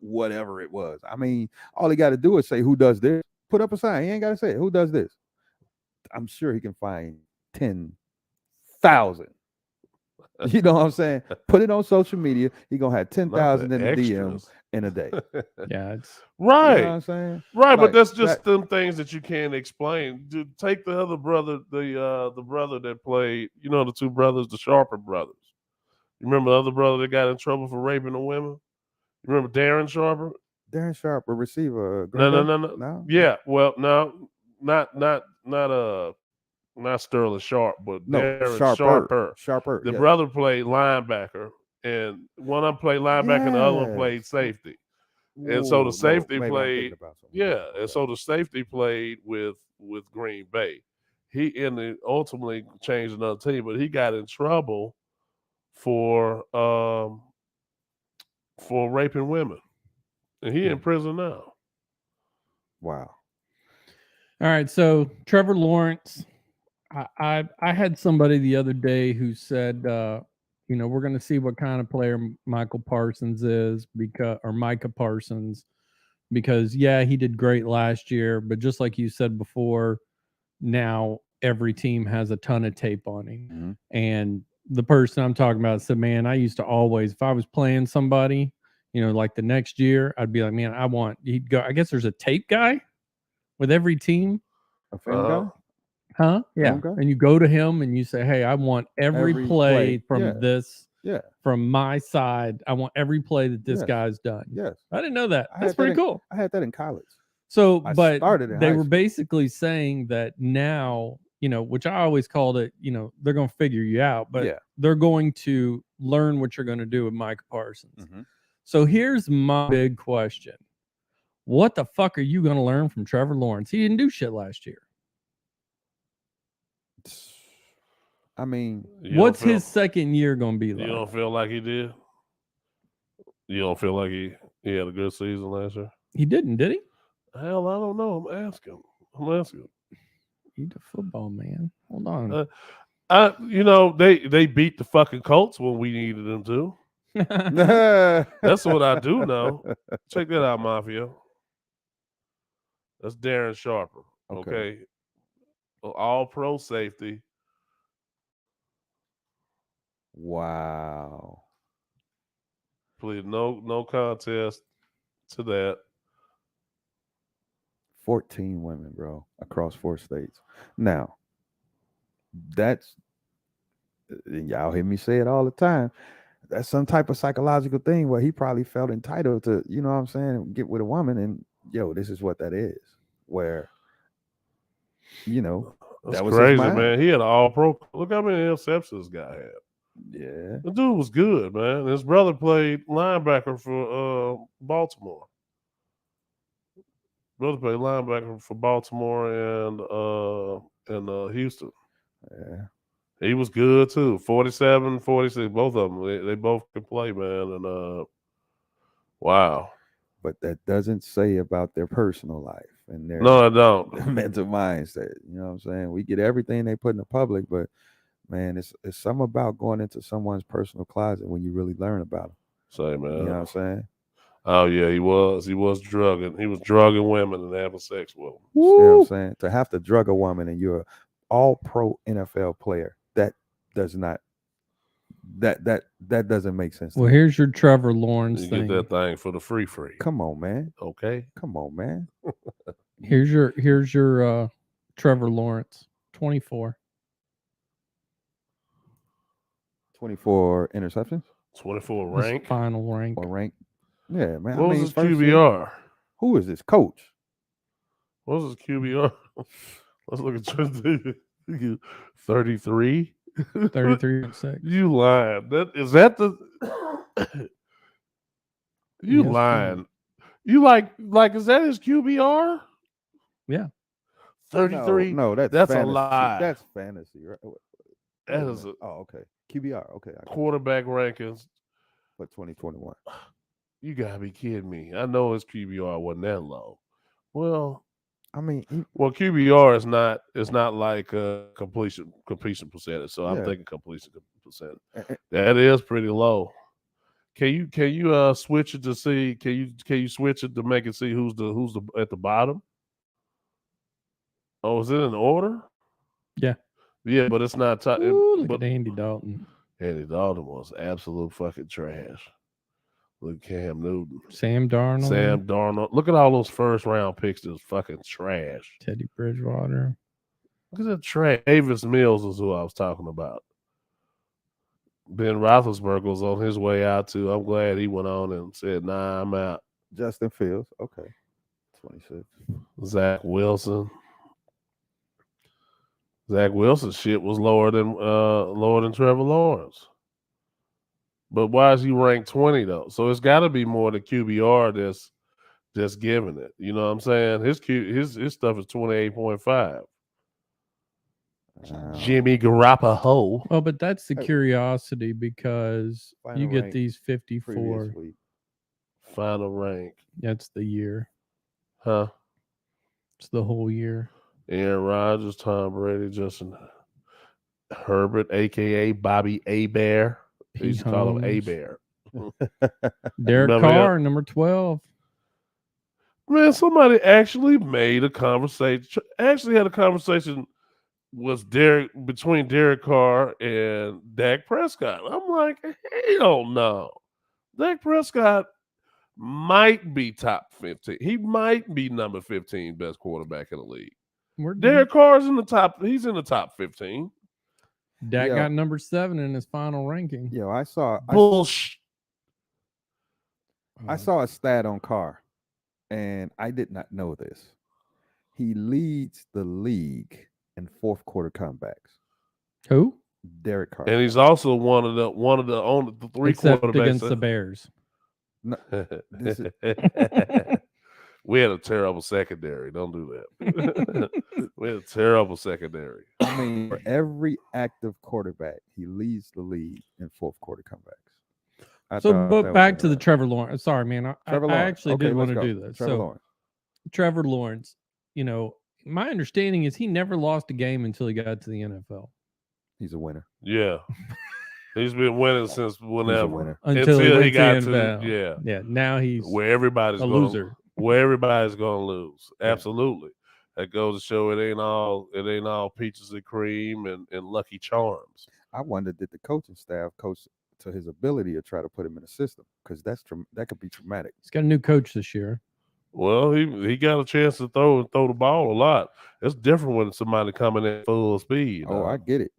whatever it was. I mean, all he got to do is say, "Who does this?" Put up a sign. He ain't got to say it. Who does this? I'm sure he can find 10,000. You know what I'm saying? Put it on social media. He gonna have 10,000 in the DMs in a day. Yeah, it's You know what Right. I'm saying? Right, Like, but that's just that- them things that you can't explain. Dude, take the other brother, the brother that played, the two brothers, the Sharper brothers. You remember the other brother that got in trouble for raping the women? You remember Darren Sharper? Darren Sharp, a receiver. No. No. Yeah, well, no, not Sterling Sharp, but No, Darren Sharper. The yes. brother played linebacker, and one of them played linebacker, and the other one played Yes. safety. And so the Ooh, safety maybe I'm thinking played, about something yeah, else. and Okay. so the safety played with Green Bay. He ultimately changed another team, but he got in trouble for raping women, and he in prison now. Wow. all right. So Trevor Lawrence, I had somebody the other day who said, we're going to see what kind of player Michael Parsons is Micah Parsons, because yeah, he did great last year, but just like you said before, now every team has a ton of tape on him. Mm-hmm. And the person I'm talking about said, man, I used to always, if I was playing somebody, like the next year, I'd be like, man, he'd go, I guess there's a tape guy with every team. A film guy? Huh? Yeah. Film guy? And you go to him and you say, hey, I want every play from yeah. this, Yeah. from my side. I want every play that this Yes. guy's done. Yes. I didn't know that. I That's had pretty that cool. I had that in college. So, I but started in they high were school. basically saying that now, which I always called it, they're going to figure you out, but Yeah. they're going to learn what you're going to do with Micah Parsons. Mm-hmm. So here's my big question. What the fuck are you going to learn from Trevor Lawrence? He didn't do shit last year. I mean, what's his second year going to be like? You don't feel like he did? You don't feel like he had a good season last year? He didn't, did he? Hell, I don't know. I'm asking. He's a football man. Hold on. They beat the fucking Colts when we needed them to. That's what I do know. Check that out, Mafia. That's Darren Sharper. Okay. All pro safety. Wow. Please, no contest to that. 14 women, bro, across 4 states. Now, that's y'all hear me say it all the time. That's some type of psychological thing where he probably felt entitled to, you know what I'm saying, get with a woman, and this is what that is. Where, That's that was crazy, his mind. man. He had an all pro. Look how many interceptions this guy had. Yeah. The dude was good, man. His brother played linebacker for Baltimore. Brother played linebacker for Baltimore and Houston. Yeah. He was good too. 47, 46, both of them. They both can play, man. And wow. But that doesn't say about their personal life and their No, I don't. mental mindset. You know what I'm saying? We get everything they put in the public, but man, it's something about going into someone's personal closet when you really learn about them. Say, man. You know what I'm saying? Oh yeah, he was drugging. He was drugging women and having sex with them. You know what I'm saying? To have to drug a woman and you're an all pro NFL player, that does not that doesn't make sense. Well, here's your Trevor Lawrence You thing. get that thing for the free. Come on, man. Okay. Come on, man. Here's your Trevor Lawrence, 24. 24 interceptions 24 His rank. final rank. or rank. Yeah, man. What was his first year- QBR? Who is this coach? What was his QBR? Let's look at 33. 33.6. You lying. That the you Yes, lying. You like is that his QBR? Yeah. 33. No, that's That's a fantasy. lie. That's fantasy, right? That Wait a is minute. Okay. QBR. Okay. quarterback rankings. For 2021. You gotta be kidding me. I know his QBR wasn't that low. Well, I mean, QBR is not like completion percentage. So I'm Yeah. thinking completion percentage. Eh, That is pretty low. Can you switch it to see? Can you switch it to make it see who's at the bottom? Oh, is it in order? Yeah. Yeah, but it's not. Ooh, look but at Andy Dalton. Andy Dalton was absolute fucking trash. Look, Cam Newton, Sam Darnold. Sam Darnold. Look at all those first round picks. That's fucking trash. Teddy Bridgewater. Look at that trash. Davis Mills is who I was talking about. Ben Roethlisberger was on his way out too. I'm glad he went on and said, "Nah, I'm out." Justin Fields. Okay. 26. Zach Wilson. Zach Wilson's shit was lower than Trevor Lawrence. But why is he ranked 20 though? So it's got to be more than QBR that's giving it. You know what I'm saying? His stuff is 28.5. Jimmy Garoppolo. Oh, but that's the Hey. curiosity because Final you get rank these 54. Previous week. Final rank. That's the year. Huh? It's the whole year. Aaron Rodgers, Tom Brady, Justin Herbert, a.k.a. Bobby A-Bear. They used to call him Holmes. A-Bear. Derek Remember Carr, number 12. Man, somebody actually made a conversation. Actually had a conversation between Derek Carr and Dak Prescott. I'm like, hell no. Dak Prescott might be top 15. He might be number 15 best quarterback in the league. Derek Carr's in the top. He's in the top 15. Dak Yeah. got number 7 in his final ranking. Yo, I saw Bullshit. I saw a stat on Carr, and I did not know this. He leads the league in fourth quarter comebacks. Who? Derek Carr. And he's also one of the only the three Except quarterbacks against the Bears. No, this is- We had a terrible secondary. Don't do that. We had a terrible secondary. I mean, for every active quarterback, he leads the league in fourth quarter comebacks. I So, thought that but was back to the interesting. Trevor Lawrence. Sorry, man. Trevor I Lawrence. actually Okay, did want let's to go. do this. Trevor So, Lawrence. Trevor Lawrence, my understanding is he never lost a game until he got to the NFL. He's a winner. Yeah. He's been winning since He's a whenever. winner. Until he went got to to, NFL. yeah. Yeah. Now he's Where everybody's a gonna, loser. Where everybody's gonna lose. Yeah. Absolutely. That goes to show it ain't all peaches and cream and Lucky Charms. I wonder did the coaching staff coach to his ability to try to put him in a system because that could be traumatic. He's got a new coach this year. Well, he got a chance to throw the ball a lot. It's different when somebody coming in full speed. Oh, I get it.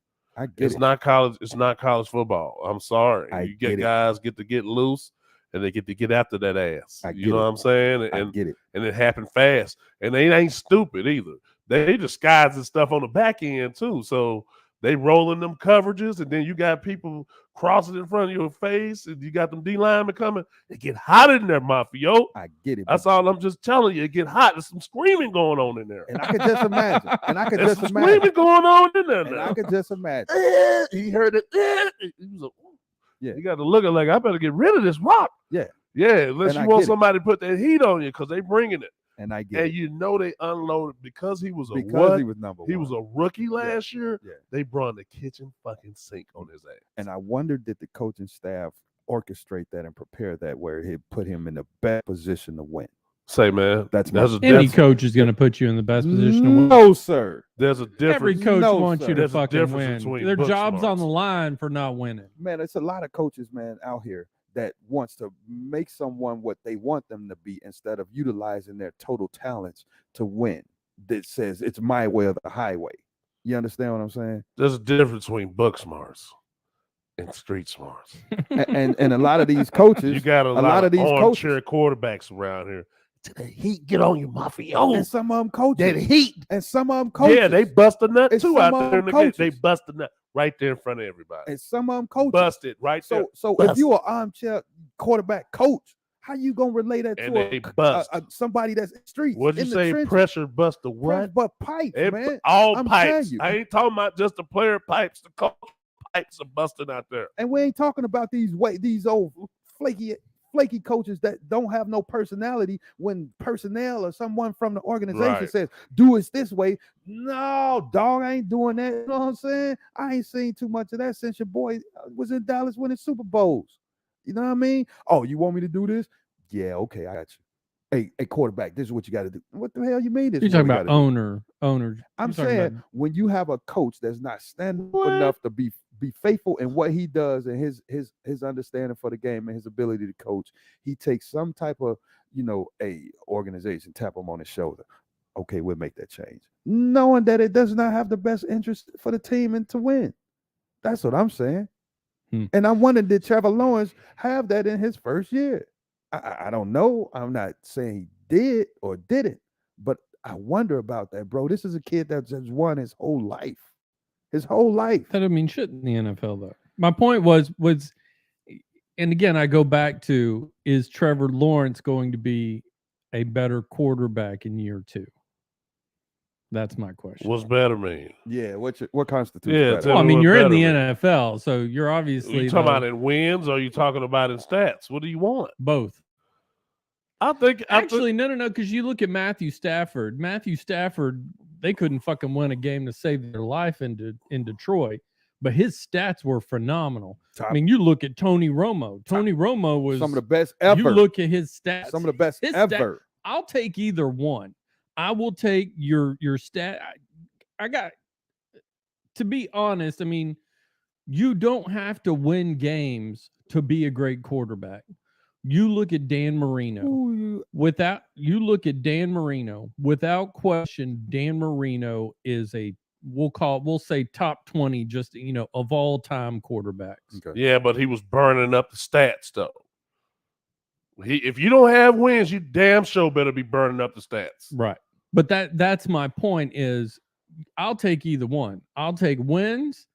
It's not college football. I'm sorry. I You get get it. guys get to get loose and they get to get after that ass. I You get know it. what I'm saying? I And get it. and it happened fast. And they ain't stupid either. They disguising stuff on the back end too. So they rolling them coverages, and then you got people crossing in front of your face, and you got them D linemen coming. It get hot in there, Mafia. I get it. That's but- all I'm just telling you. It get hot. There's some screaming going on in there. And I could just imagine. And I could There's just some imagine. screaming going on in there And now. I could just imagine. He heard it. He was like, Yeah. You got to look at like, I better get rid of this rock. Yeah. Yeah, unless And you I want get it. somebody to put that heat on you because they bringing it. And I get And it. you know they unloaded because he was a Because what? he was number one. He was a rookie last year. Yeah. They brought the kitchen fucking sink on his ass. And I wondered did the coaching staff orchestrate that and prepare that where he put him in the best position to win. Say, man, That's Any coach is going to put you in the best position to win. No, sir. there's a difference. Every coach No, wants sir. you to There's a fucking difference win. between Their book job's on smarts. the line for not winning. Man, it's a lot of coaches, man, out here that wants to make someone what they want them to be instead of utilizing their total talents to win. That says it's my way or the highway. You understand what I'm saying? There's a difference between book smarts and street smarts. And a lot of these coaches, You got a lot of these armchair quarterbacks around here. To the heat, get on you, Mafia. and some of them coaches, That heat. and some of them coaches, Yeah, they bust a nut It's too some out of there in the them game. They coaches. bust a nut right there in front of everybody. and some of them coaches. Busted right there. So Bust. if you are armchair quarterback coach, how you gonna relate that And to they bust. somebody that's in the streets? What'd you in the say? trenches? Pressure bust the Press what? but pipes, man. All I'm telling pipes. you. I ain't talking about just the player pipes. The coach pipes are busting out there. And we ain't talking about these old flaky coaches that don't have no personality when personnel or someone from the organization Right. says, do it this way. No, dog, I ain't doing that. You know what I'm saying? I ain't seen too much of that since your boy was in Dallas winning Super Bowls. You know what I mean? Oh, you want me to do this? Yeah, okay, I got you. Hey, quarterback, this is what you got to do. What the hell you mean this? You're is what talking we about gotta do? owners. I'm You're talking saying about- when you have a coach that's not standing up What? enough to be faithful in what he does and his understanding for the game and his ability to coach, he takes some type of a organization, tap him on his shoulder. Okay, we'll make that change, knowing that it does not have the best interest for the team and to win. That's what I'm saying. And I wonder, did Trevor Lawrence have that in his first year? I don't know. I'm not saying he did or didn't, but I wonder about that, bro. This is a kid that just won his whole life. His whole life. That doesn't mean shit in the NFL, though. My point was, and again, I go back to, is Trevor Lawrence going to be a better quarterback in year 2? That's my question. What's better mean? Yeah, what constitutes Yeah, better? tell Well, I me mean, what you're in the better mean. NFL, so you're Are obviously you talking about in wins or are you talking about in stats? What do you want? both. I think Actually, no, because you look at Matthew Stafford. Matthew Stafford, they couldn't fucking win a game to save their life in Detroit, but his stats were phenomenal. I mean, you look at Tony Romo. Tony Romo was some of the best ever. You look at his stats. Some of the best his stat- ever. I'll take either one. I will take your stat. I got, to be honest, I mean, you don't have to win games to be a great quarterback. You look at Dan Marino. Without question, Dan Marino is we'll say top 20 just of all time quarterbacks. Okay. Yeah, but he was burning up the stats though. If you don't have wins, you damn sure better be burning up the stats. Right. But that's my point is I'll take either one. I'll take wins,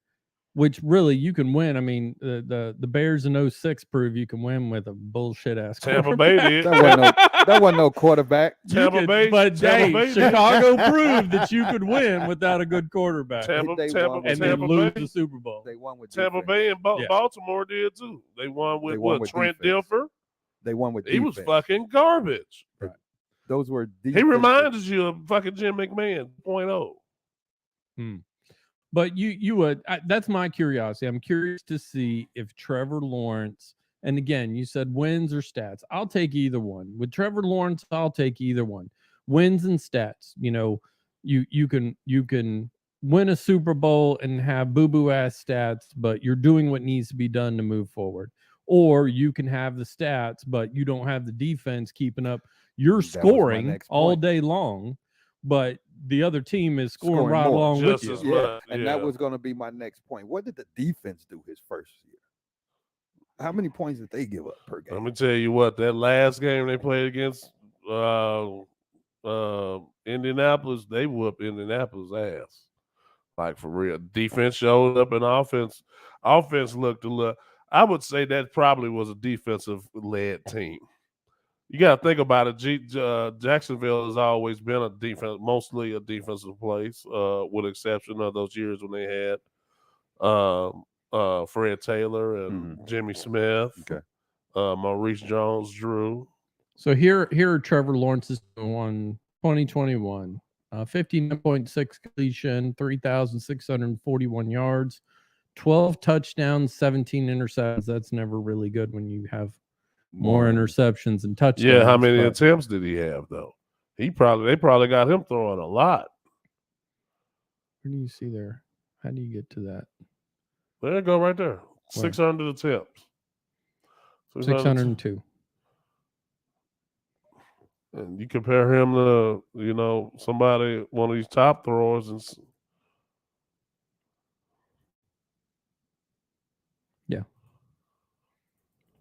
which really you can win. I mean, the Bears in 06 prove you can win with a bullshit ass Tampa Bay did. That wasn't no quarterback. Tampa Bay, But Tampa Bay did. Chicago proved that you could win without a good quarterback Tampa They Tampa won. and then Tampa lose Bay. the Super Bowl. They won with Tampa defense. Bay and Yeah. Baltimore did too. They won with They won what? with Trent defense. Dilfer. They won with He was defense. fucking garbage. Those were He defensive- reminded you of fucking Jim McMahon 2.0. But you would. That's my curiosity. I'm curious to see if Trevor Lawrence. And again, you said wins or stats. I'll take either one. With Trevor Lawrence, I'll take either one. Wins and stats. You can win a Super Bowl and have boo-boo ass stats, but you're doing what needs to be done to move forward. Or you can have the stats, but you don't have the defense keeping up. You're That was my scoring next all point. day long, but the other team is scoring Scoring right more. along Just with as you. much. And Yeah. that was going to be my next point. What did the defense do his first year? How many points did they give up per Let game? me tell you what, that last game they played against Indianapolis, they whooped Indianapolis' ass. Like, for real. Defense showed up and offense looked a little. I would say that probably was a defensive-led team. You got to think about it. Jacksonville has always been mostly a defensive place, with exception of those years when they had Fred Taylor and Jimmy Smith, Okay. Maurice Jones-Drew. So here are Trevor Lawrence's one 2021. 59.6 completion, 3,641 yards, 12 touchdowns, 17 interceptions. That's never really good when you have more interceptions and touchdowns. Yeah, how many but attempts did he have though? They probably got him throwing a lot. where do you see there? How do you get to that? There you go, right there. Where? 600 attempts. 602. And you compare him to, somebody, one of these top throwers, and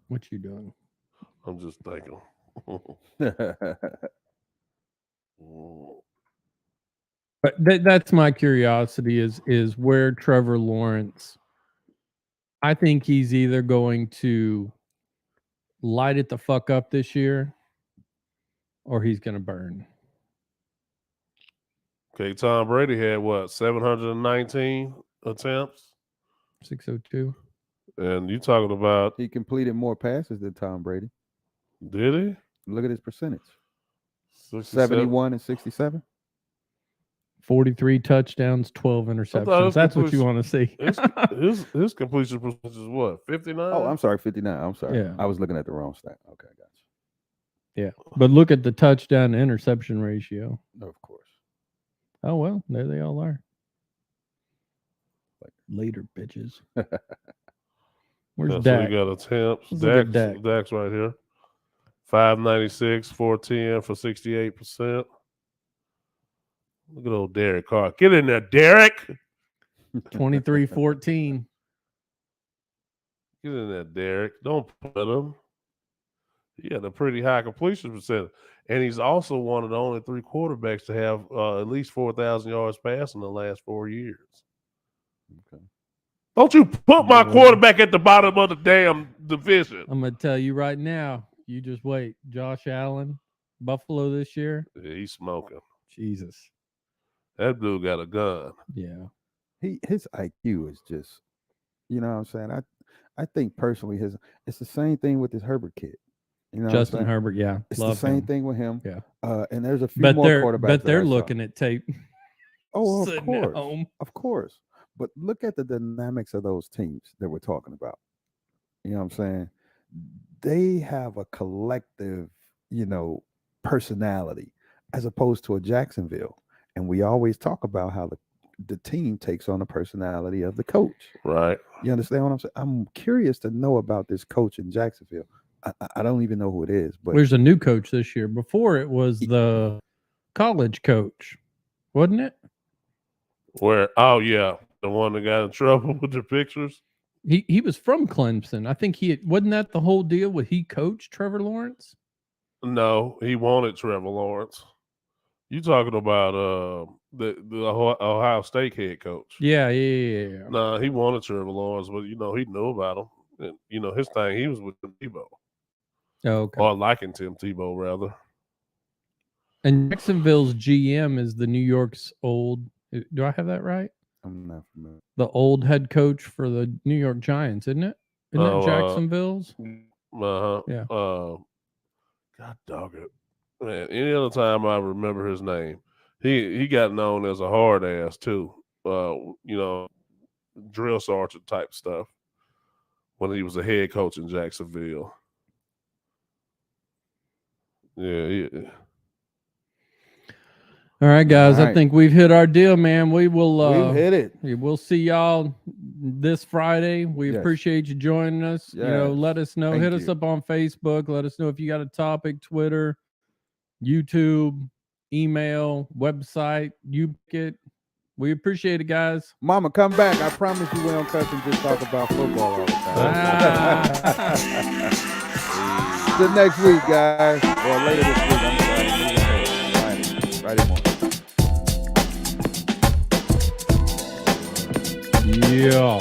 What you doing? I'm just thinking. But that's my curiosity is where Trevor Lawrence. I think he's either going to light it the fuck up this year, or he's going to burn. Okay, Tom Brady had what, 719 attempts? 602. And you talking about, He completed more passes than Tom Brady. did he? Look at his percentage. 67? 71 and 67. 43 touchdowns, 12 interceptions. his That's what you completion- want to see. His completion percentage is what, 59? Oh, I'm sorry, 59. I'm sorry. Yeah. I was looking at the wrong stat. Okay, I got Yeah. But look at the touchdown to interception ratio. you. Of course. Oh, well, there they all are. Like later, bitches. Where's Yeah, so Dak? you got attempts. Let's look at Dak's right here. 596, 410 for 68%. Look at old Derek Carr. Get in there, Derek. 23-14. Get in there, Derek. Don't put him. He had a pretty high completion percentage. And he's also one of the only three quarterbacks to have at least 4,000 yards passing in the last 4 years. Okay. Don't you put my quarterback at the bottom of the damn division. I'm going to tell you right now. You just wait. Josh Allen, Buffalo this year. Yeah, he's smoking. Jesus. That dude got a gun. Yeah. His IQ is just, you know what I'm saying? I think personally it's the same thing with this Herbert kid. You know Justin what I'm saying? Herbert, yeah. It's Love the same him. thing with him. Yeah. And there's a few Bet more quarterbacks. but they're that I saw. looking at tape. Oh, of sitting at course. home. Of course. But look at the dynamics of those teams that we're talking about. You know what I'm saying? They have a collective, personality as opposed to a Jacksonville. And we always talk about how the team takes on the personality of the coach. Right. You understand what I'm saying? I'm curious to know about this coach in Jacksonville. I don't even know who it is, but There's a new coach this year. Before it was the college coach, wasn't it? Where? Oh, yeah. The one that got in trouble with the pictures? He was from Clemson. I think wasn't that the whole deal with he coached Trevor Lawrence? No, he wanted Trevor Lawrence. You talking about the Ohio State head coach? Yeah. No, he wanted Trevor Lawrence, but he knew about him. And his thing, he was with Tim Tebow. Oh, okay. Or liking Tim Tebow, rather. And Jacksonville's GM is the New York's old. Do I have that right? I'm not familiar. The old head coach for the New York Giants, isn't it? Isn't it Jacksonville's? Yeah. God dog it. Man, any other time I remember his name. He got known as a hard ass too. drill sergeant type stuff when he was a head coach in Jacksonville. Yeah. All right, guys. All I right. think we've hit our deal, man. We will. We've hit it. We'll see y'all this Friday. We Yes. appreciate you joining us. Yes. Let us know. Thank Hit us you. up on Facebook. Let us know if you got a topic. Twitter, YouTube, email, website. You pick it. We appreciate it, guys. Mama, come back. I promise you we don't cuss and just talk about football all the time. Till next week, guys. Or later this week. I'm sorry. Friday morning. Yeah.